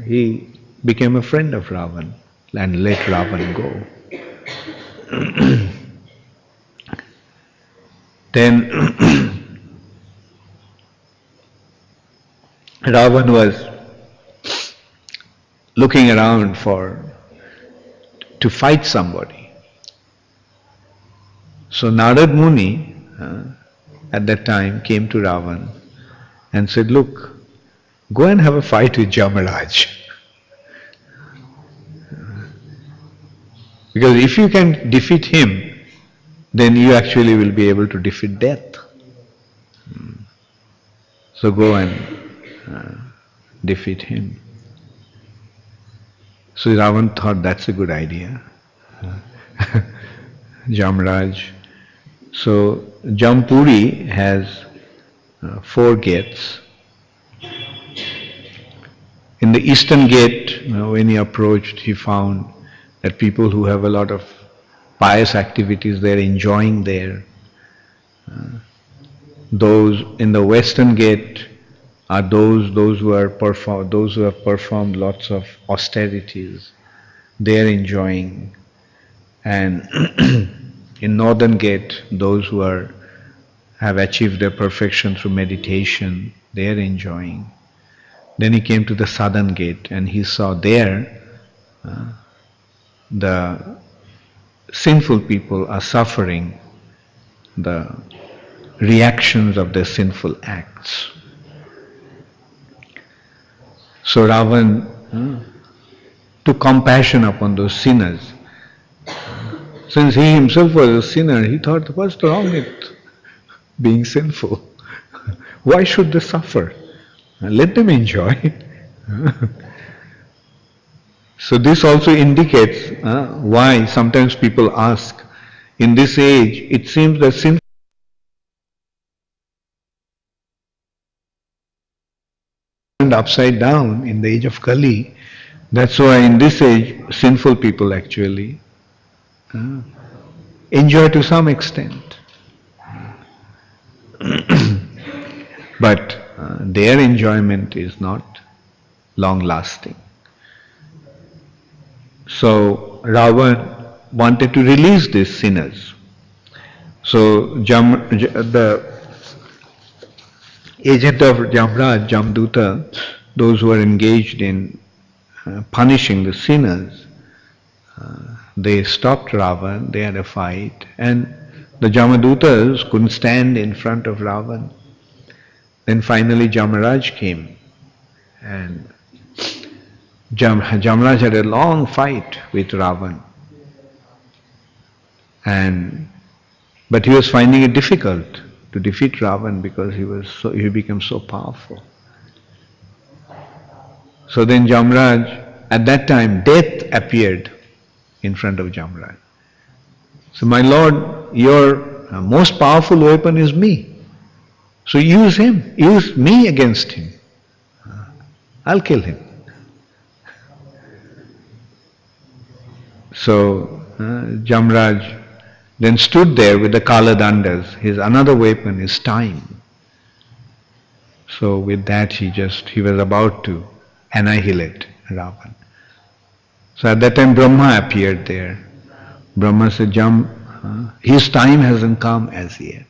he became a friend of Ravan and let Ravan go. Then Ravan was looking around to fight somebody. So Narad Muni at that time came to Ravan and said, look, go and have a fight with Jamaraj. Because if you can defeat him, then you actually will be able to defeat death. So go and defeat him. So Ravan thought that's a good idea. Jamraj. So Jampuri has 4 gates. In the eastern gate, when he approached, he found that people who have a lot of pious activities, they're enjoying there. Those in the western gate are those who have performed lots of austerities. They're enjoying. And in northern gate, those who have achieved their perfection through meditation, they're enjoying. Then he came to the southern gate and he saw there the sinful people are suffering the reactions of their sinful acts. So Ravan took compassion upon those sinners. Since he himself was a sinner, he thought, what's wrong with being sinful? Why should they suffer? Let them enjoy. So this also indicates why sometimes people ask, in this age, it seems that sin turned upside down in the age of Kali. That's why in this age, sinful people actually enjoy to some extent. But their enjoyment is not long-lasting. So Ravan wanted to release these sinners. So the agent of Jamraj, Jamduta, those who are engaged in punishing the sinners, they stopped Ravan, they had a fight, and the Jamadutas couldn't stand in front of Ravan. Then finally Jamaraj came, and Jamaraj had a long fight with Ravan. But he was finding it difficult to defeat Ravan because he became so powerful. So then Jamaraj, at that time death appeared in front of Jamaraj. So, my lord, your most powerful weapon is me. So use him, use me against him. I'll kill him. So Jamraj then stood there with the Kaladandas. His another weapon is time. So with that he was about to annihilate Ravan. So at that time Brahma appeared there. Brahma said, his time hasn't come as yet.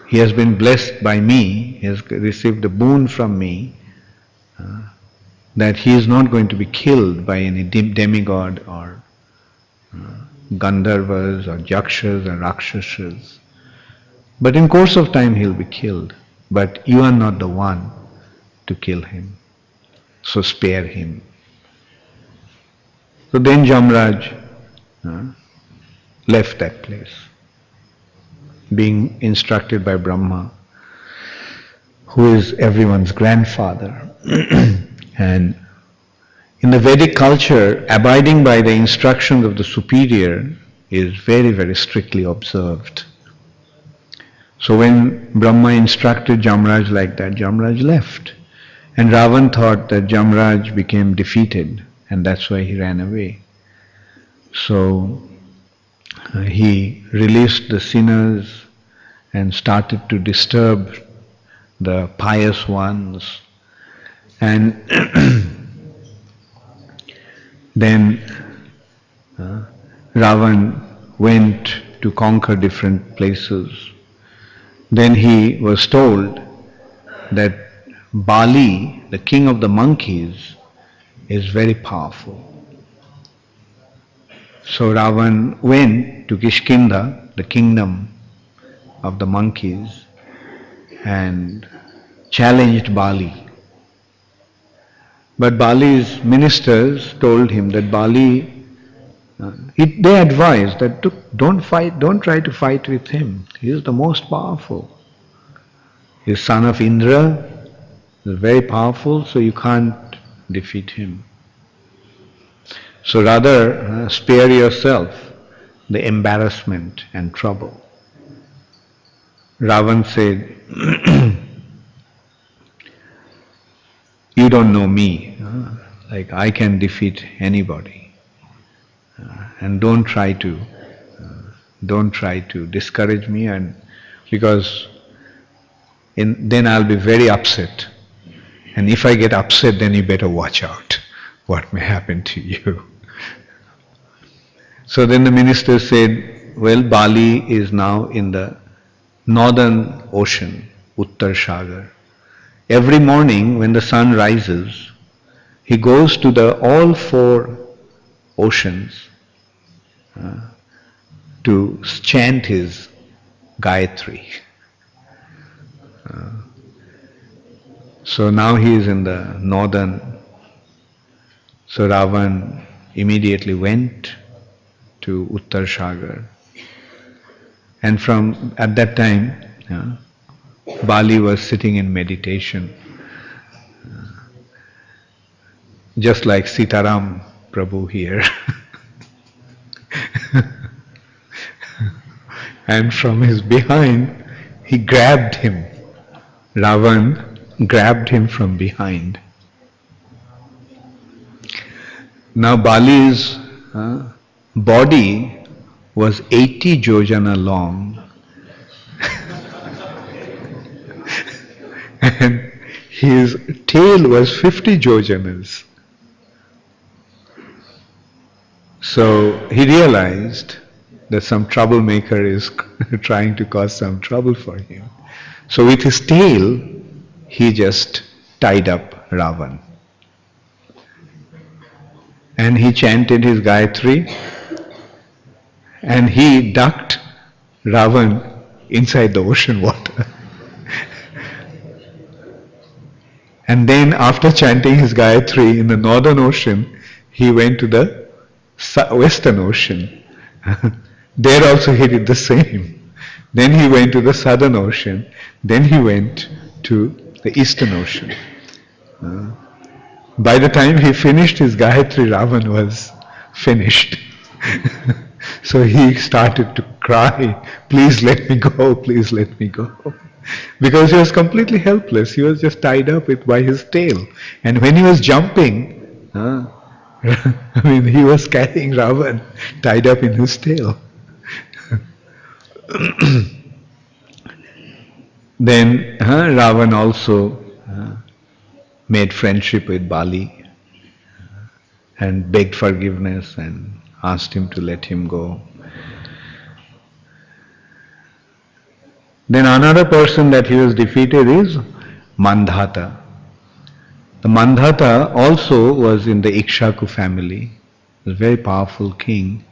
He has been blessed by me, he has received a boon from me, that he is not going to be killed by any demigod or Gandharvas or Yakshas or Rakshasas. But in course of time he'll be killed. But you are not the one to kill him. So spare him. So then Jamraj left that place, being instructed by Brahma, who is everyone's grandfather. And in the Vedic culture, abiding by the instructions of the superior is very, very strictly observed. So when Brahma instructed Jamraj like that, Jamraj left. And Ravan thought that Jamraj became defeated, and that's why he ran away. So he released the sinners and started to disturb the pious ones. And then Ravan went to conquer different places. Then he was told that Bali, the king of the monkeys, is very powerful. So Ravan went to Kishkinda, the kingdom of the monkeys, and challenged Bali. But Bali's ministers told him that Bali they advise that don't fight, don't try to fight with him. He is the most powerful. He is son of Indra, he is very powerful, so you can't defeat him. So rather, spare yourself the embarrassment and trouble. Ravan said, you don't know me, like I can defeat anybody. And don't try to discourage me, and because then I'll be very upset. And if I get upset, then you better watch out what may happen to you. So then the minister said, well, Bali is now in the northern ocean, Uttar Sagar. Every morning when the sun rises, he goes to all four oceans to chant his Gayatri. So now he is in the northern. So Ravan immediately went to Uttar Sagar. And from at that time, Bali was sitting in meditation, just like Sitaram Prabhu here. And from his behind, he grabbed him. Ravan grabbed him from behind. Now Bali's body was 80 yojana long and his tail was 50 yojanas. So he realized that some troublemaker is trying to cause some trouble for him. So with his tail, he just tied up Ravan. And he chanted his Gayatri, and he ducked Ravan inside the ocean water. And then after chanting his Gayatri in the northern ocean, he went to the western ocean. There also he did the same. Then he went to the southern ocean. Then he went to the eastern ocean. By the time he finished his Gayatri, Ravan was finished. So he started to cry, please let me go, please let me go. Because he was completely helpless. He was just tied up by his tail. And when he was jumping, he was carrying Ravan tied up in his tail. Then Ravan also made friendship with Bali and begged forgiveness and asked him to let him go. Then another person that he was defeated is Mandhata. The Mandhata also was in the Ikshaku family. He was a very powerful king.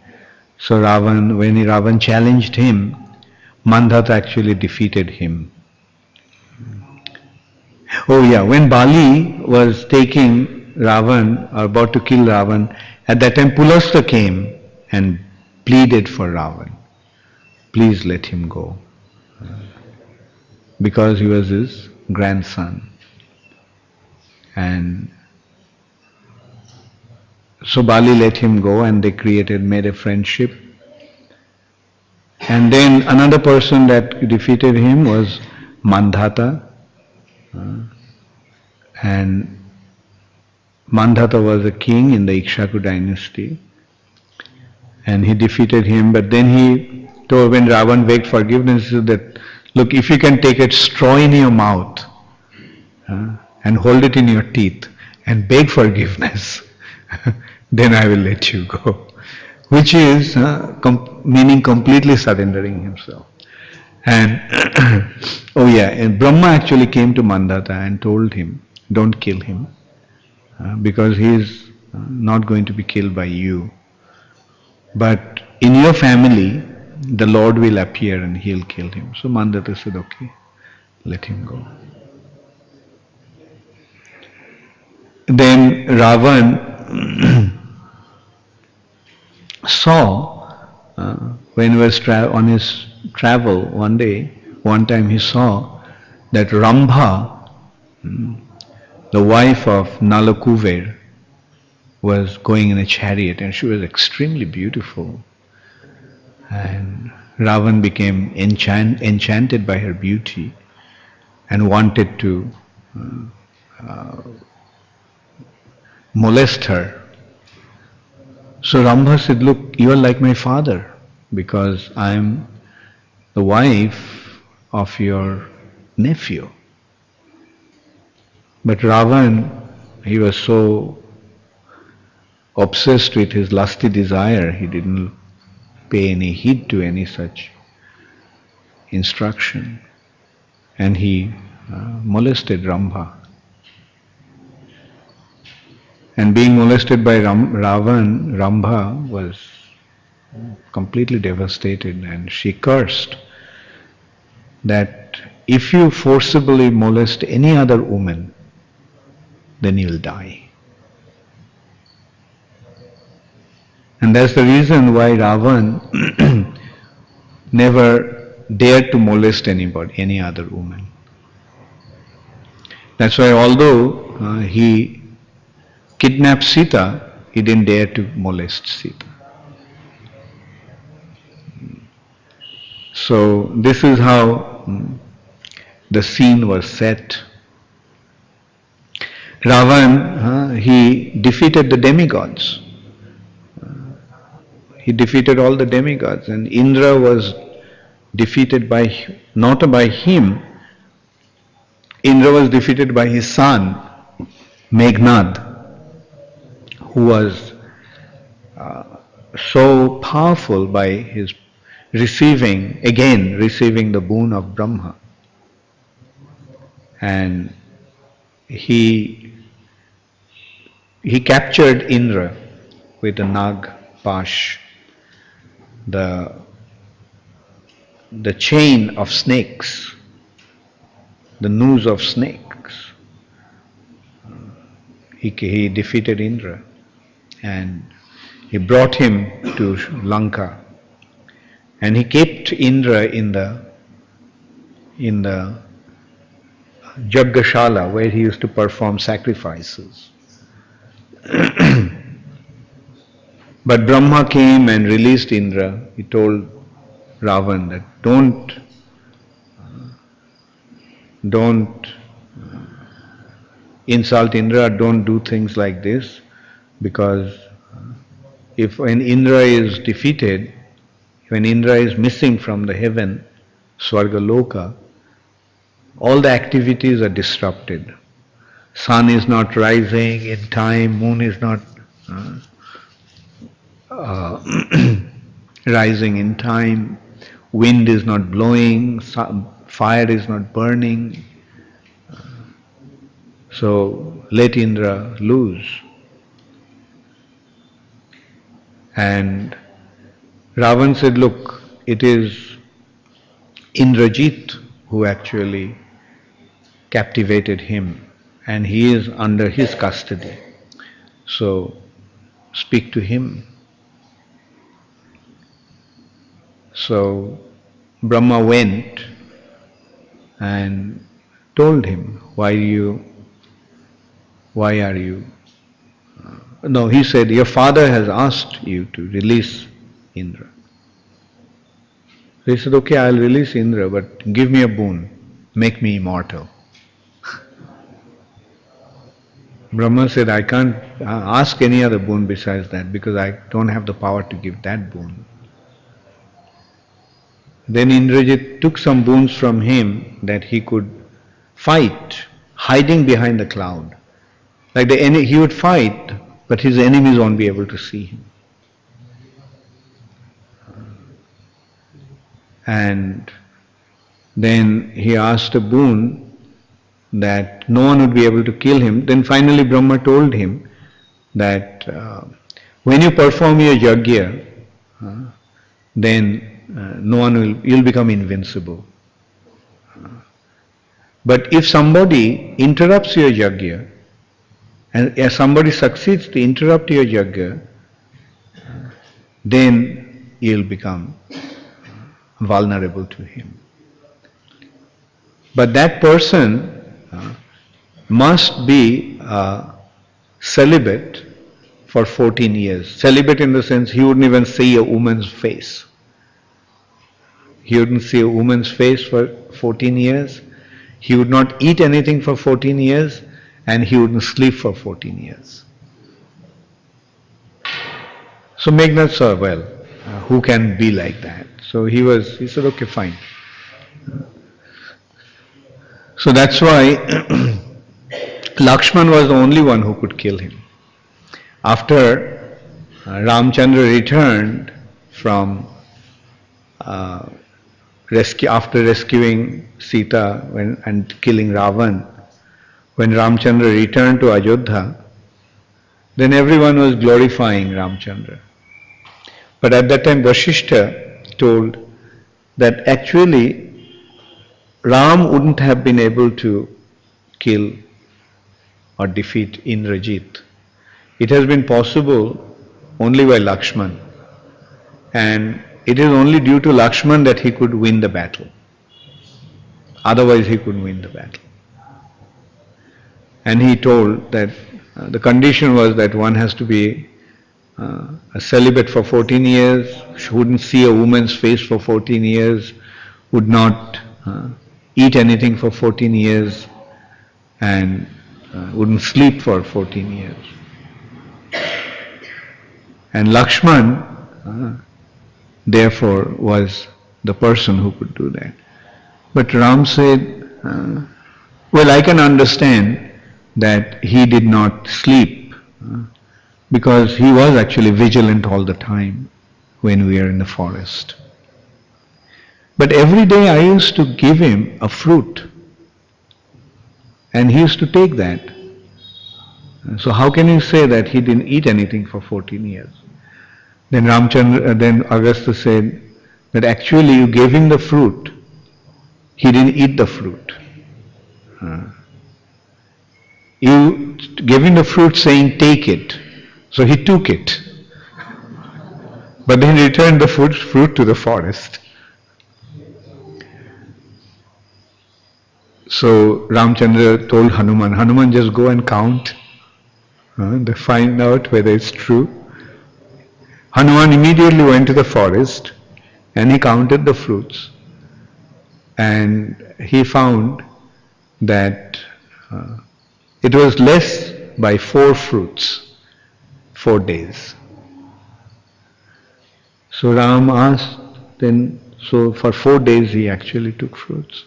So Ravan, when Ravan challenged him, Mandhata actually defeated him. Oh yeah, when Bali was taking Ravan, or about to kill Ravan, at that time Pulastya came and pleaded for Ravan. Please let him go. Because he was his grandson. And so Bali let him go, and they made a friendship. And then another person that defeated him was Mandhata. And Mandhata was a king in the Ikshaku dynasty. And he defeated him, but then he told, when Ravan begged forgiveness, he said that, look, if you can take a straw in your mouth and hold it in your teeth and beg forgiveness, then I will let you go. Which is meaning completely surrendering himself. And oh yeah, and Brahma actually came to Mandhata and told him, don't kill him, because he is not going to be killed by you. But in your family, the Lord will appear and he'll kill him. So Mandhata said, okay, let him go. Then Ravan saw, when he was on his travel one time he saw that Rambha, the wife of Nalakuver, was going in a chariot, and she was extremely beautiful. And Ravan became enchanted by her beauty and wanted to molest her. So Rambha said, "Look, you are like my father because I am the wife of your nephew." But Ravan, he was so obsessed with his lusty desire, he didn't pay any heed to any such instruction, and he molested Rambha. And being molested by Ravan, Rambha was completely devastated, and she cursed that if you forcibly molest any other woman, then you'll die. And that's the reason why Ravan never dared to molest anybody, any other woman. That's why although he kidnapped Sita, he didn't dare to molest Sita. So this is how the scene was set. Ravan, he defeated the demigods. He defeated all the demigods, and Indra was defeated not by him. Indra was defeated by his son, Meghnad, who was so powerful by his receiving the boon of Brahma. And he captured Indra with a Nag Pash, the chain of snakes, the noose of snakes. He defeated Indra, and he brought him to Lanka, and he kept Indra in the Yajnashala, where he used to perform sacrifices. But Brahma came and released Indra. He told Ravan that don't insult Indra, don't do things like this, because when Indra is defeated, when Indra is missing from the heaven, Swargaloka, all the activities are disrupted. Sun is not rising in time, moon is not rising in time, wind is not blowing, fire is not burning. So let Indra lose. And Ravan said, look, it is Indrajit who actually captivated him, and he is under his custody. So speak to him. So Brahma went and told him, why are you? No, he said, your father has asked you to release Indra. So he said, okay, I'll release Indra, but give me a boon, make me immortal. Brahma said, I can't ask any other boon besides that, because I don't have the power to give that boon. Then Indrajit took some boons from him that he could fight hiding behind the cloud. Like he would fight, but his enemies won't be able to see him. And then he asked a boon that no one would be able to kill him. Then finally Brahma told him that when you perform your yajna, then you'll become invincible. But if somebody interrupts your yajna, and if somebody succeeds to interrupt your yajna, then you'll become vulnerable to him. But that person must be celibate for 14 years. Celibate in the sense he wouldn't even see a woman's face. He wouldn't see a woman's face for 14 years. He would not eat anything for 14 years, and he wouldn't sleep for 14 years. So Meghnad saw, well, who can be like that? So he said, okay, fine. So that's why Lakshman was the only one who could kill him. After Ramchandra returned from after rescuing Sita and killing Ravan, when Ramchandra returned to Ayodhya, then everyone was glorifying Ramchandra. But at that time Vasishtha told that actually Ram wouldn't have been able to kill or defeat Indrajit. It has been possible only by Lakshman. And it is only due to Lakshman that he could win the battle. Otherwise he couldn't win the battle. And he told that the condition was that one has to be a celibate for 14 years, wouldn't see a woman's face for 14 years, would not eat anything for 14 years, and wouldn't sleep for 14 years. And Lakshman, therefore, was the person who could do that. But Ram said, well, I can understand that he did not sleep because he was actually vigilant all the time when we are in the forest. But every day I used to give him a fruit, and he used to take that. So how can you say that he didn't eat anything for 14 years? Then Agastya said that actually you gave him the fruit, he didn't eat the fruit. You gave him the fruit saying take it, so he took it, but then returned the fruit to the forest. So Ramchandra told Hanuman, just go and count, they find out whether it's true. Hanuman immediately went to the forest and he counted the fruits, and he found that it was less by 4 fruits, 4 days. So Ram asked, then, so for 4 days he actually took fruits.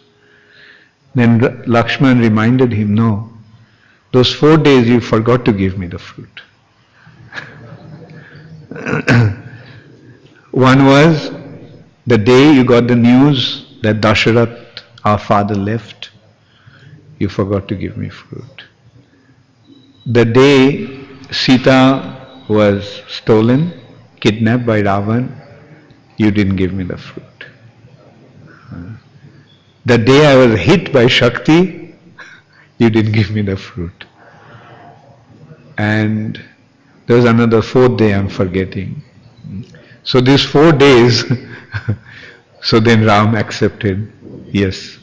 Then Lakshman reminded him, no, those 4 days you forgot to give me the fruit. One was the day you got the news that Dasharath, our father, left, you forgot to give me fruit. The day Sita was stolen, kidnapped by Ravan, you didn't give me the fruit. The day I was hit by Shakti, you didn't give me the fruit. And there was another 4th day I'm forgetting. So these 4 days, so then Ram accepted, yes.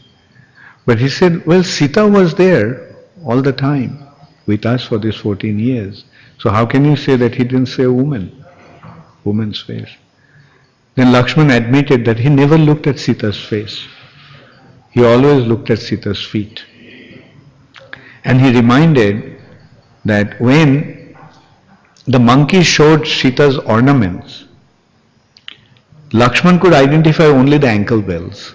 But he said, well, Sita was there all the time with us for these 14 years. So how can you say that he didn't see a woman's face? Then Lakshman admitted that he never looked at Sita's face. He always looked at Sita's feet. And he reminded that when the monkey showed Sita's ornaments, Lakshman could identify only the ankle bells.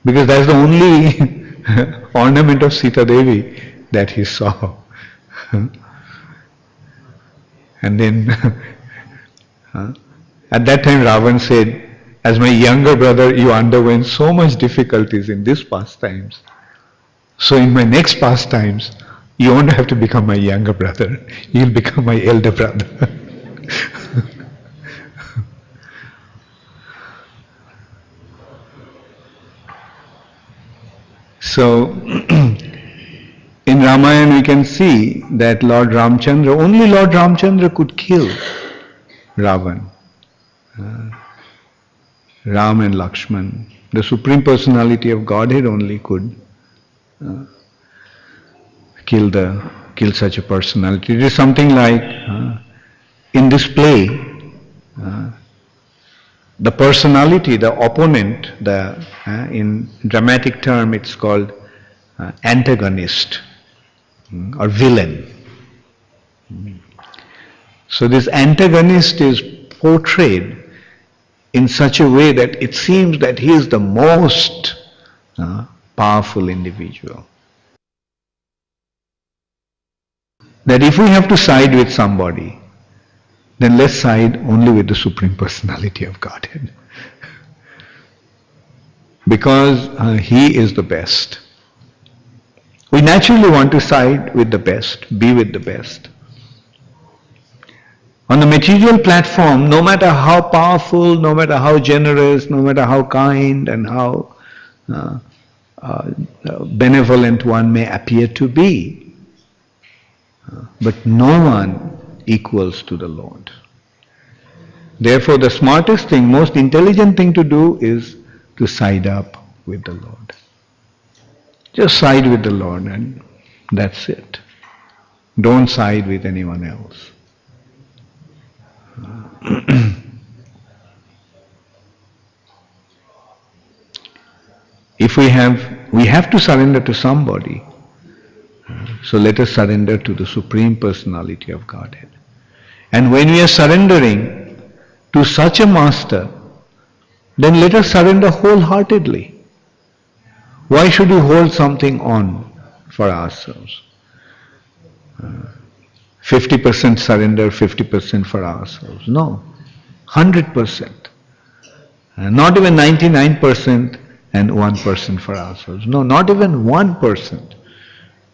Because that's the only ornament of Sita Devi that he saw. And then at that time Ravan said, as my younger brother, you underwent so much difficulties in these pastimes. So in my next pastimes, you won't have to become my younger brother. You'll become my elder brother. So in Ramayana we can see that Lord Ramchandra, only Lord Ramchandra could kill Ravan. Ram and Lakshman. The Supreme Personality of Godhead only could kill such a personality. It is something like in this play, the personality, the opponent, in dramatic term it's called antagonist or villain. So this antagonist is portrayed in such a way that it seems that he is the most powerful individual. That if we have to side with somebody, then let's side only with the Supreme Personality of Godhead. Because he is the best. We naturally want to side with the best, be with the best. On the material platform, no matter how powerful, no matter how generous, no matter how kind and how benevolent one may appear to be, but no one equals to the Lord. Therefore, the smartest thing, most intelligent thing to do is to side up with the Lord. Just side with the Lord and that's it. Don't side with anyone else. If we have to surrender to somebody. So let us surrender to the Supreme Personality of Godhead. And when we are surrendering to such a master, then let us surrender wholeheartedly. Why should we hold something on for ourselves? 50% surrender, 50% for ourselves. No, 100%. Not even 99% and 1% for ourselves. No, not even 1%.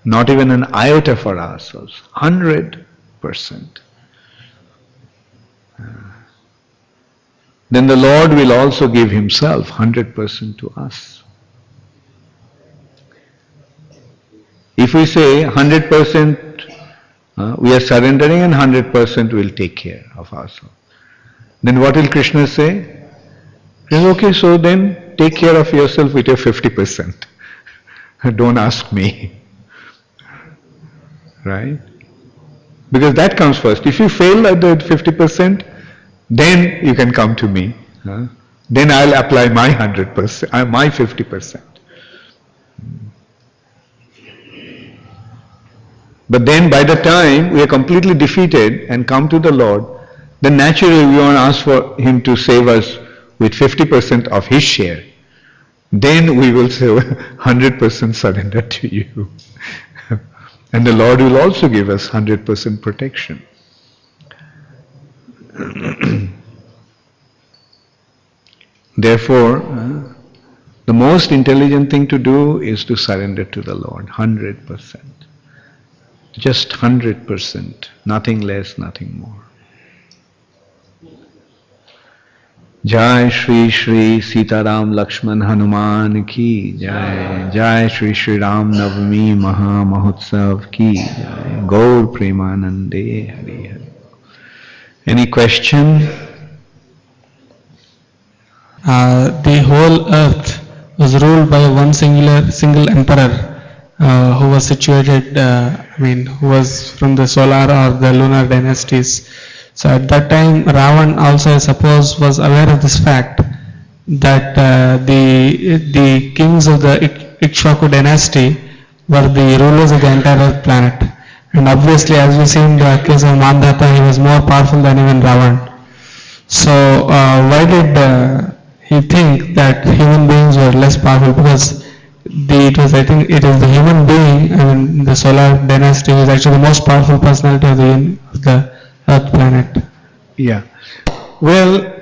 Not even an iota for ourselves. 100%. Then the Lord will also give Himself 100% to us. If we say 100% we are surrendering and 100% will take care of ourselves, then what will Krishna say? He says, okay, so then take care of yourself with your 50%. Don't ask me. Right? Because that comes first. If you fail at the 50%, then you can come to me. Then I'll apply my 100%, my 50%. But then by the time we are completely defeated and come to the Lord, then naturally we want to ask for Him to save us with 50% of His share. Then we will say 100% surrender to you. And the Lord will also give us 100% protection. Therefore, the most intelligent thing to do is to surrender to the Lord, 100%. Just 100%, nothing less, nothing more. Jai Shri Shri Sitaram Lakshman Hanuman ki Jai. Jai Shri Shri Ram Navami Maha Mahotsav ki Jai. Gaur Premanande Hari Hari. Any question? The whole earth was ruled by one single emperor who was situated, who was from the solar or the lunar dynasties. So at that time, Ravan also, I suppose, was aware of this fact that the kings of the Ikshvaku dynasty were the rulers of the entire earth planet. And obviously, as we see in the case of Mandata, he was more powerful than even Ravan. So why did he think that human beings were less powerful? Because I think it is the human being, the solar dynasty was actually the most powerful personality of the Earth planet. Yeah. Well,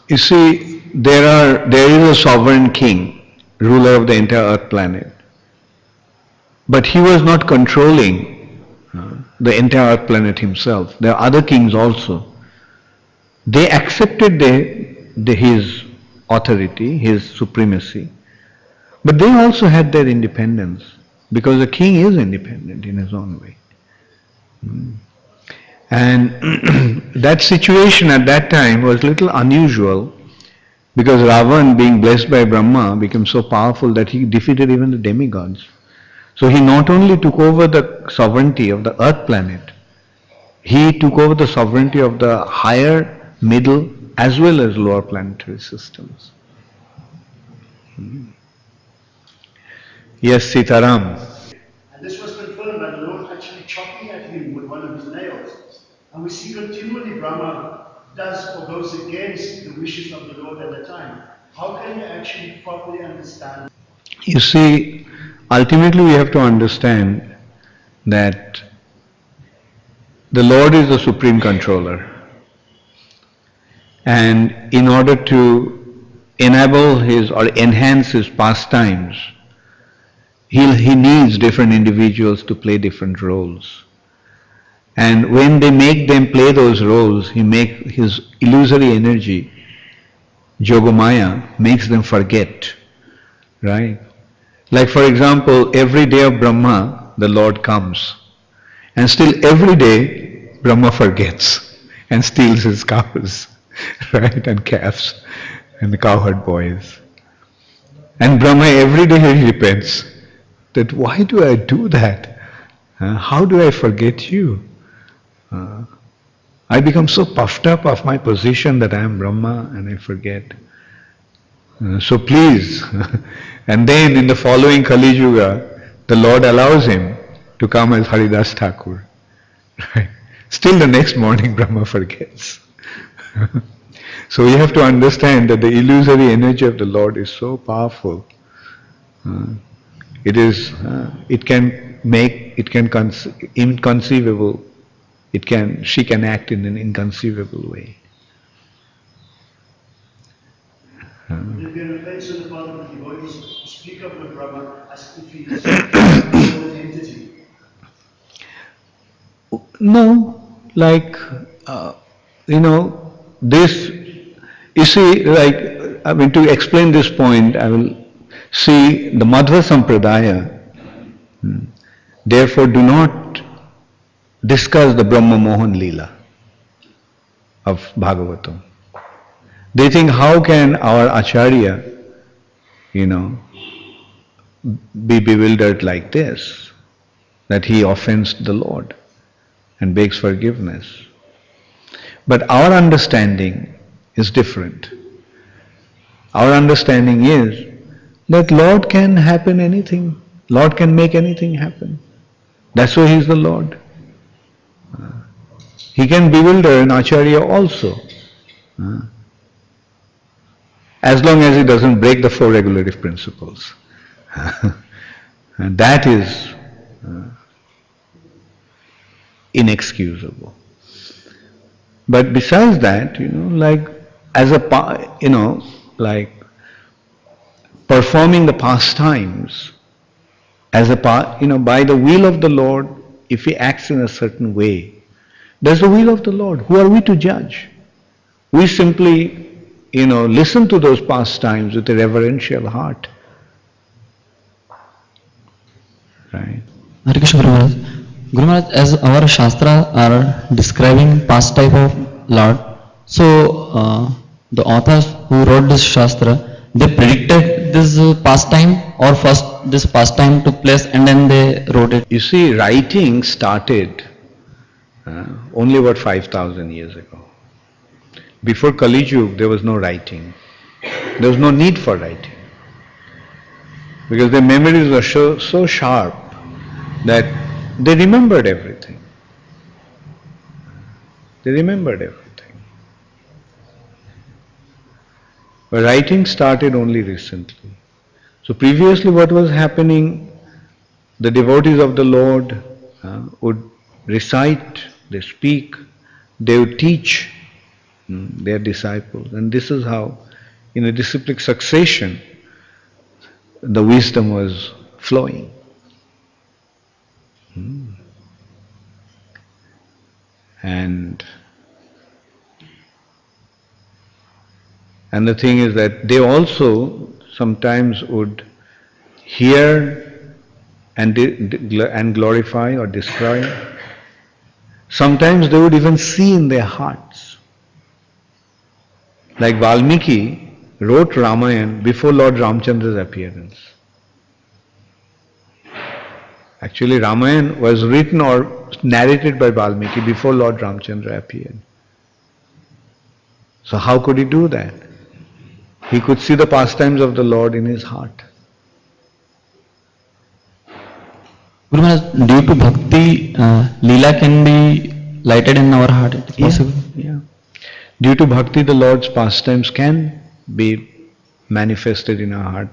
you see, there is a sovereign king, ruler of the entire Earth planet. But he was not controlling the entire Earth planet himself. There are other kings also. They accepted his authority, his supremacy. But they also had their independence, because the king is independent in his own way. And that situation at that time was a little unusual because Ravan, being blessed by Brahma, became so powerful that he defeated even the demigods. So he not only took over the sovereignty of the earth planet, he took over the sovereignty of the higher, middle, as well as lower planetary systems. Yes, Sitaram. And this was confirmed by the Lord actually chopping at him with one of his nails. And we see continually Brahma does or goes against the wishes of the Lord at the time. How can you actually properly understand? You see, ultimately we have to understand that the Lord is the supreme controller. And in order to enable his or enhance his pastimes, he needs different individuals to play different roles. And when they make them play those roles, he makes his illusory energy, Yogamaya, makes them forget. Right? Like for example, every day of Brahma, the Lord comes. And still every day, Brahma forgets and steals his cows, right? And calves and the cowherd boys. And Brahma every day he repents that why do I do that? How do I forget you? I become so puffed up of my position that I am Brahma and I forget. So please, and then in the following Kali Yuga, the Lord allows him to come as Haridas Thakur. Right? Still the next morning Brahma forgets. So we have to understand that the illusory energy of the Lord is so powerful. It can make, inconceivable, she can act in an inconceivable way. If you replace on the part of the devotees, speak of the Brahma as if he is an entity. No, like, this, you see, like, I mean, to explain this point, I will see the Madhva Sampradaya, therefore do not discuss the Brahma Mohan Leela of Bhagavatam. They think, how can our Acharya, be bewildered like this, that he offends the Lord and begs forgiveness. But our understanding is different. Our understanding is that Lord can happen anything. Lord can make anything happen. That's why He is the Lord. He can bewilder an Acharya also. As long as he doesn't break the four regulative principles. And that is inexcusable. But besides that, like as like performing the pastimes as a part, by the will of the Lord, if he acts in a certain way, that's the will of the Lord. Who are we to judge? We simply, listen to those pastimes with a reverential heart. Right? Hare Krishna, Guru Maharaj. Guru Maharaj, as our Shastra are describing past type of Lord, so the authors who wrote this Shastra, they predicted this pastime, or first this pastime took place and then they wrote it? You see, writing started only about 5,000 years ago. Before Kali Yuga, there was no writing. There was no need for writing. Because their memories were so sharp that they remembered everything. They remembered everything. But writing started only recently. So previously what was happening, the devotees of the Lord would recite, they speak, they would teach their disciples. And this is how, in a disciplic succession, the wisdom was flowing. And the thing is that they also sometimes would hear and glorify or describe Sometimes they would even see in their hearts. Like Valmiki wrote Ramayana before Lord Ramchandra's appearance. Actually, Ramayana was written or narrated by Valmiki before Lord Ramchandra appeared. So how could he do that? He could see the pastimes of the Lord in his heart. Guru Maharaj, due to bhakti, Leela can be lighted in our heart. Is it possible? Yeah. Due to bhakti, the Lord's pastimes can be manifested in our heart.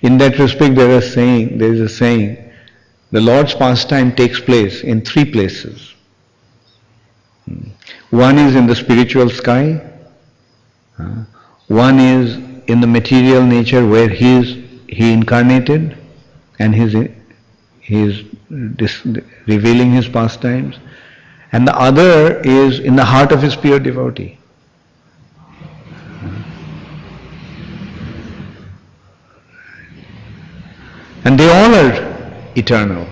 In that respect, there is a saying, the Lord's pastime takes place in three places. One is in the spiritual sky. One is in the material nature where He incarnated and He is revealing His pastimes. And the other is in the heart of His pure devotee. And they all are eternal.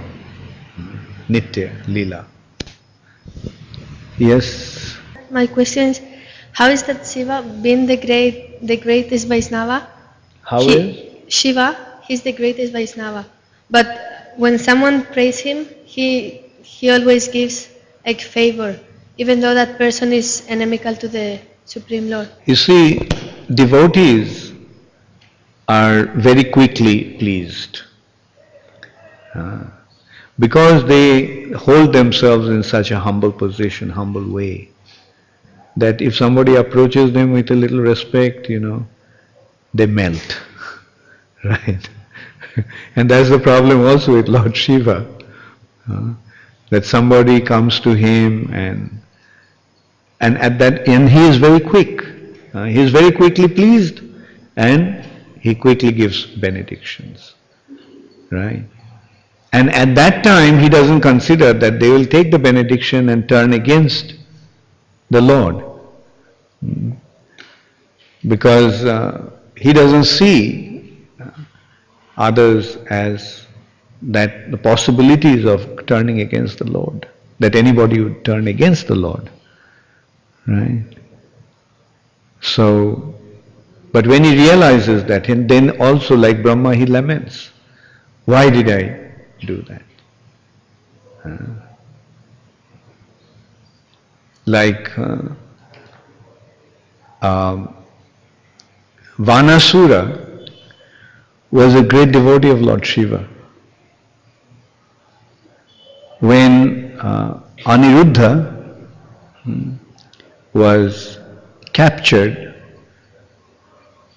Nitya, Leela. Yes? My question is, how is that Shiva being the greatest Vaisnava? How is? Shiva, he's the greatest Vaisnava. But when someone praises him, he always gives a favor, even though that person is inimical to the Supreme Lord. You see, devotees are very quickly pleased. Because they hold themselves in such a humble position, humble way, that if somebody approaches them with a little respect, they melt. Right? And that's the problem also with Lord Shiva. That somebody comes to him and he is very quick. He is very quickly pleased and he quickly gives benedictions. Right? And at that time, he doesn't consider that they will take the benediction and turn against the Lord. Because he doesn't see others as that the possibilities of turning against the Lord, that anybody would turn against the Lord. Right? So, but when he realizes that, and then also like Brahma, he laments. Why did I do that? Vanasura was a great devotee of Lord Shiva. When Aniruddha was captured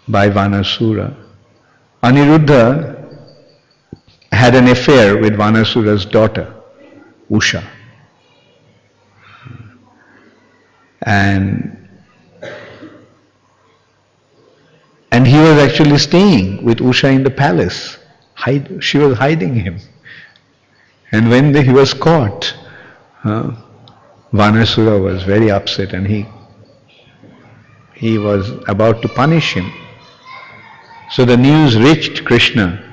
by Vanasura, Aniruddha had an affair with Vanasura's daughter, Usha. And he was actually staying with Usha in the palace. She was hiding him. And when he was caught, Vanasura was very upset and he was about to punish him. So the news reached Krishna.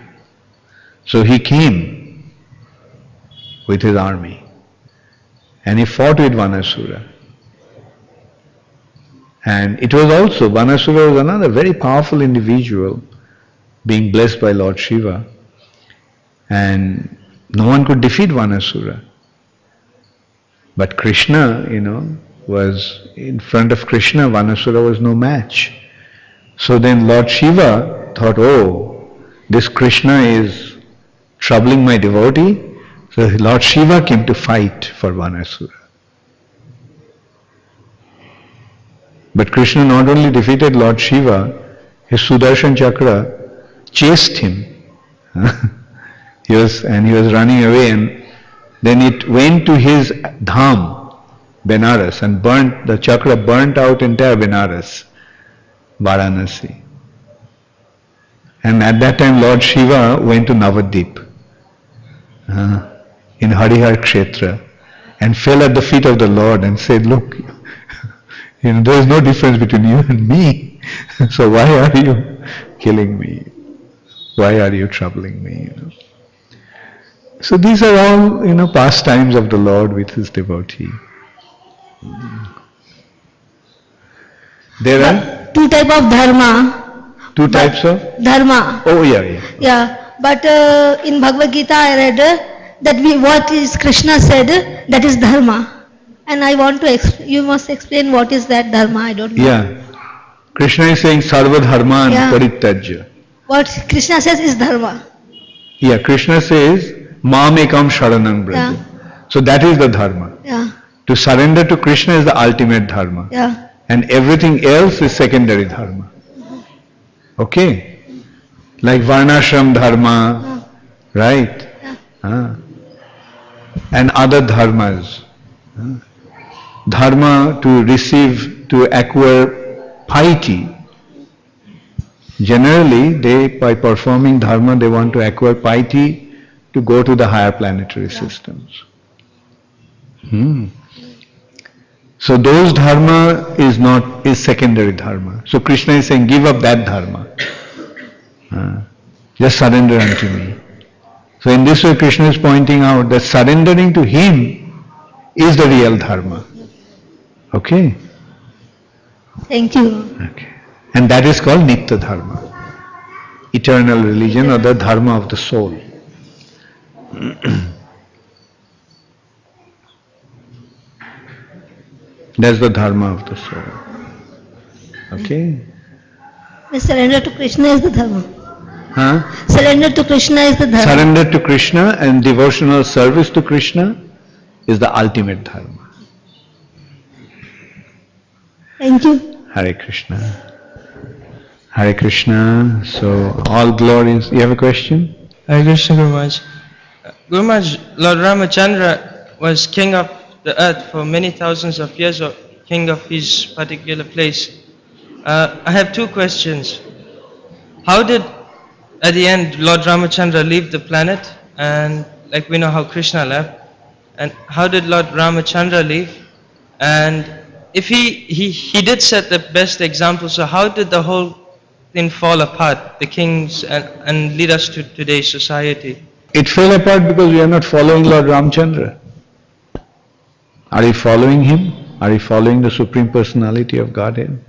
So he came with his army and he fought with Vanasura. And it was also, Vanasura was another very powerful individual being blessed by Lord Shiva. And no one could defeat Vanasura. But Krishna, was in front of Krishna, Vanasura was no match. So then Lord Shiva thought, oh, this Krishna is troubling my devotee. So Lord Shiva came to fight for Vanasura. But Krishna not only defeated Lord Shiva, his Sudarshan Chakra chased him. He was running away, and then it went to his dham, Benares, and the chakra burnt out entire Benares, Varanasi. And at that time Lord Shiva went to Navadip in Harihar Kshetra and fell at the feet of the Lord and said, look, there is no difference between you and me. So why are you killing me? Why are you troubling me? So these are all, pastimes of the Lord with his devotee. There are Two type of dharma. two types of? Dharma. Oh, yeah. Yeah, but in Bhagavad Gita I read that what is Krishna said, that is dharma. And I want to, you must explain what is that dharma, I don't know. Yeah. Krishna is saying sarva dharman parityajya. What Krishna says is dharma. Yeah, Krishna says mamekam sharanam braja. Yeah. So that is the dharma. Yeah, To surrender to Krishna is the ultimate dharma. yeah, And everything else is secondary dharma. Okay? Like varnashram dharma, right? yeah. And other dharmas. Dharma to receive, to acquire piety. Generally, by performing dharma, they want to acquire piety to go to the higher planetary systems. So those dharma is secondary dharma. So Krishna is saying, give up that dharma. Just surrender unto me. So in this way, Krishna is pointing out that surrendering to him is the real dharma. Okay? Thank you. Okay. And that is called Nitya Dharma. Eternal religion or the dharma of the soul. That's the dharma of the soul. Okay? The surrender to Krishna is the dharma. Huh? Surrender to Krishna is the dharma. Surrender to Krishna and devotional service to Krishna is the ultimate dharma. Thank you. Hare Krishna. Hare Krishna. So all glories. You have a question? Hare Krishna, Guru Maharaj. Guru Maharaj, Lord Ramachandra was king of the earth for many thousands of years, or king of his particular place. I have two questions. How did, at the end, Lord Ramachandra leave the planet? And like we know how Krishna left. And how did Lord Ramachandra leave? And if he did set the best example, so how did the whole thing fall apart, the kings, and lead us to today's society? It fell apart because we are not following Lord Ramchandra. Are you following him? Are you following the Supreme Personality of Godhead?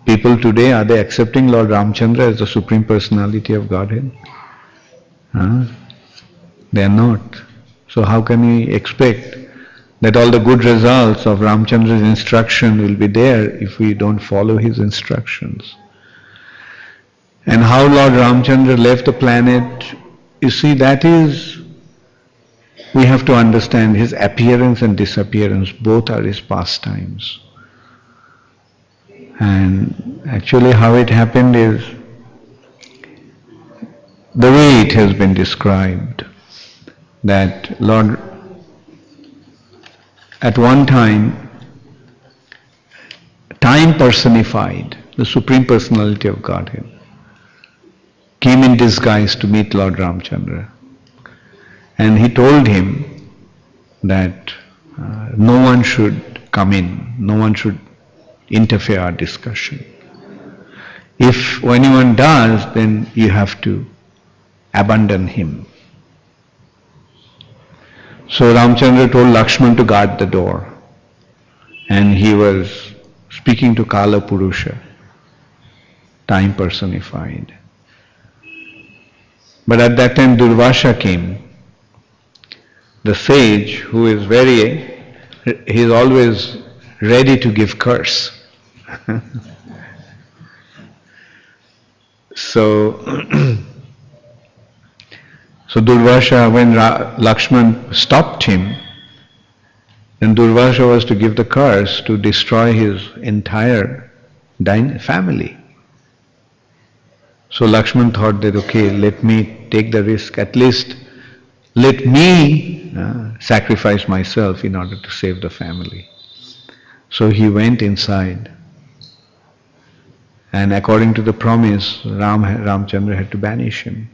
People today, are they accepting Lord Ramchandra as the Supreme Personality of Godhead? They are not. So how can we expect that all the good results of Ramchandra's instruction will be there if we don't follow his instructions? And how Lord Ramchandra left the planet, you see, that is, we have to understand his appearance and disappearance, both are his pastimes. And actually how it happened is the way it has been described, that Lord, at one time personified, the Supreme Personality of Godhead, came in disguise to meet Lord Ramchandra. And he told him that no one should come in, no one should interfere our discussion. If anyone does, then you have to abandon him. So Ramchandra told Lakshman to guard the door. And he was speaking to Kala Purusha, time personified. But at that time Durvasha came, the sage who is he is always ready to give curse. So Durvasha, when Lakshman stopped him, then Durvasha was to give the curse to destroy his entire family. So Lakshman thought that, okay, let me take the risk, at least let me sacrifice myself in order to save the family. So he went inside, and according to the promise, Ramchandra had to banish him.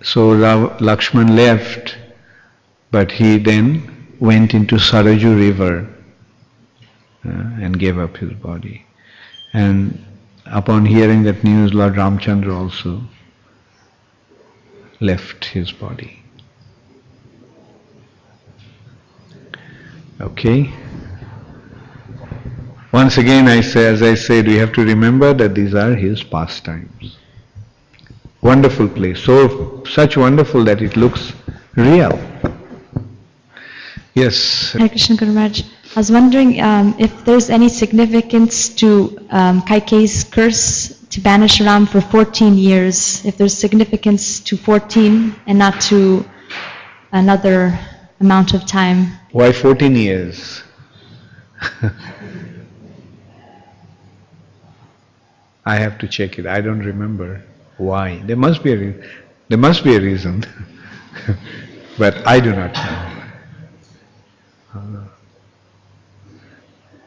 So Lakshman left, but he then went into Saraju river and gave up his body. And upon hearing that news, Lord Ramchandra also left his body. Okay? Once again, as I said, we have to remember that these are his pastimes. Wonderful place, such wonderful that it looks real. Yes. Hare Krishna Guru Maharaj. I was wondering if there's any significance to Kaikeyi's curse to banish Ram for 14 years, if there's significance to 14 and not to another amount of time. Why 14 years? I have to check it. I don't remember why. There must be a reason, but I do not know.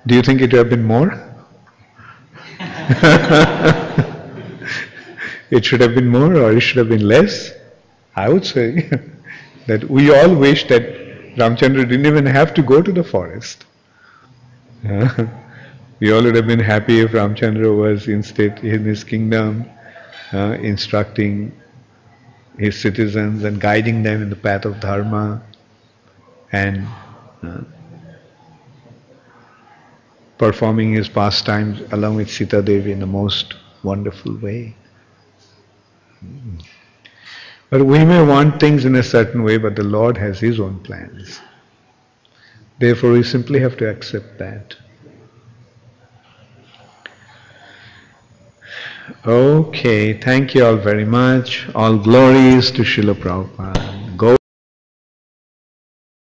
Do you think it would have been more? It should have been more, or it should have been less? I would say that we all wish that Ramchandra didn't even have to go to the forest. We all would have been happy if Ramchandra was instead in his kingdom, instructing his citizens and guiding them in the path of dharma, and performing his pastimes along with Sita Devi in the most wonderful way. But we may want things in a certain way, but the Lord has His own plans. Therefore, we simply have to accept that. Okay, thank you all very much. All glories to Srila Prabhupada.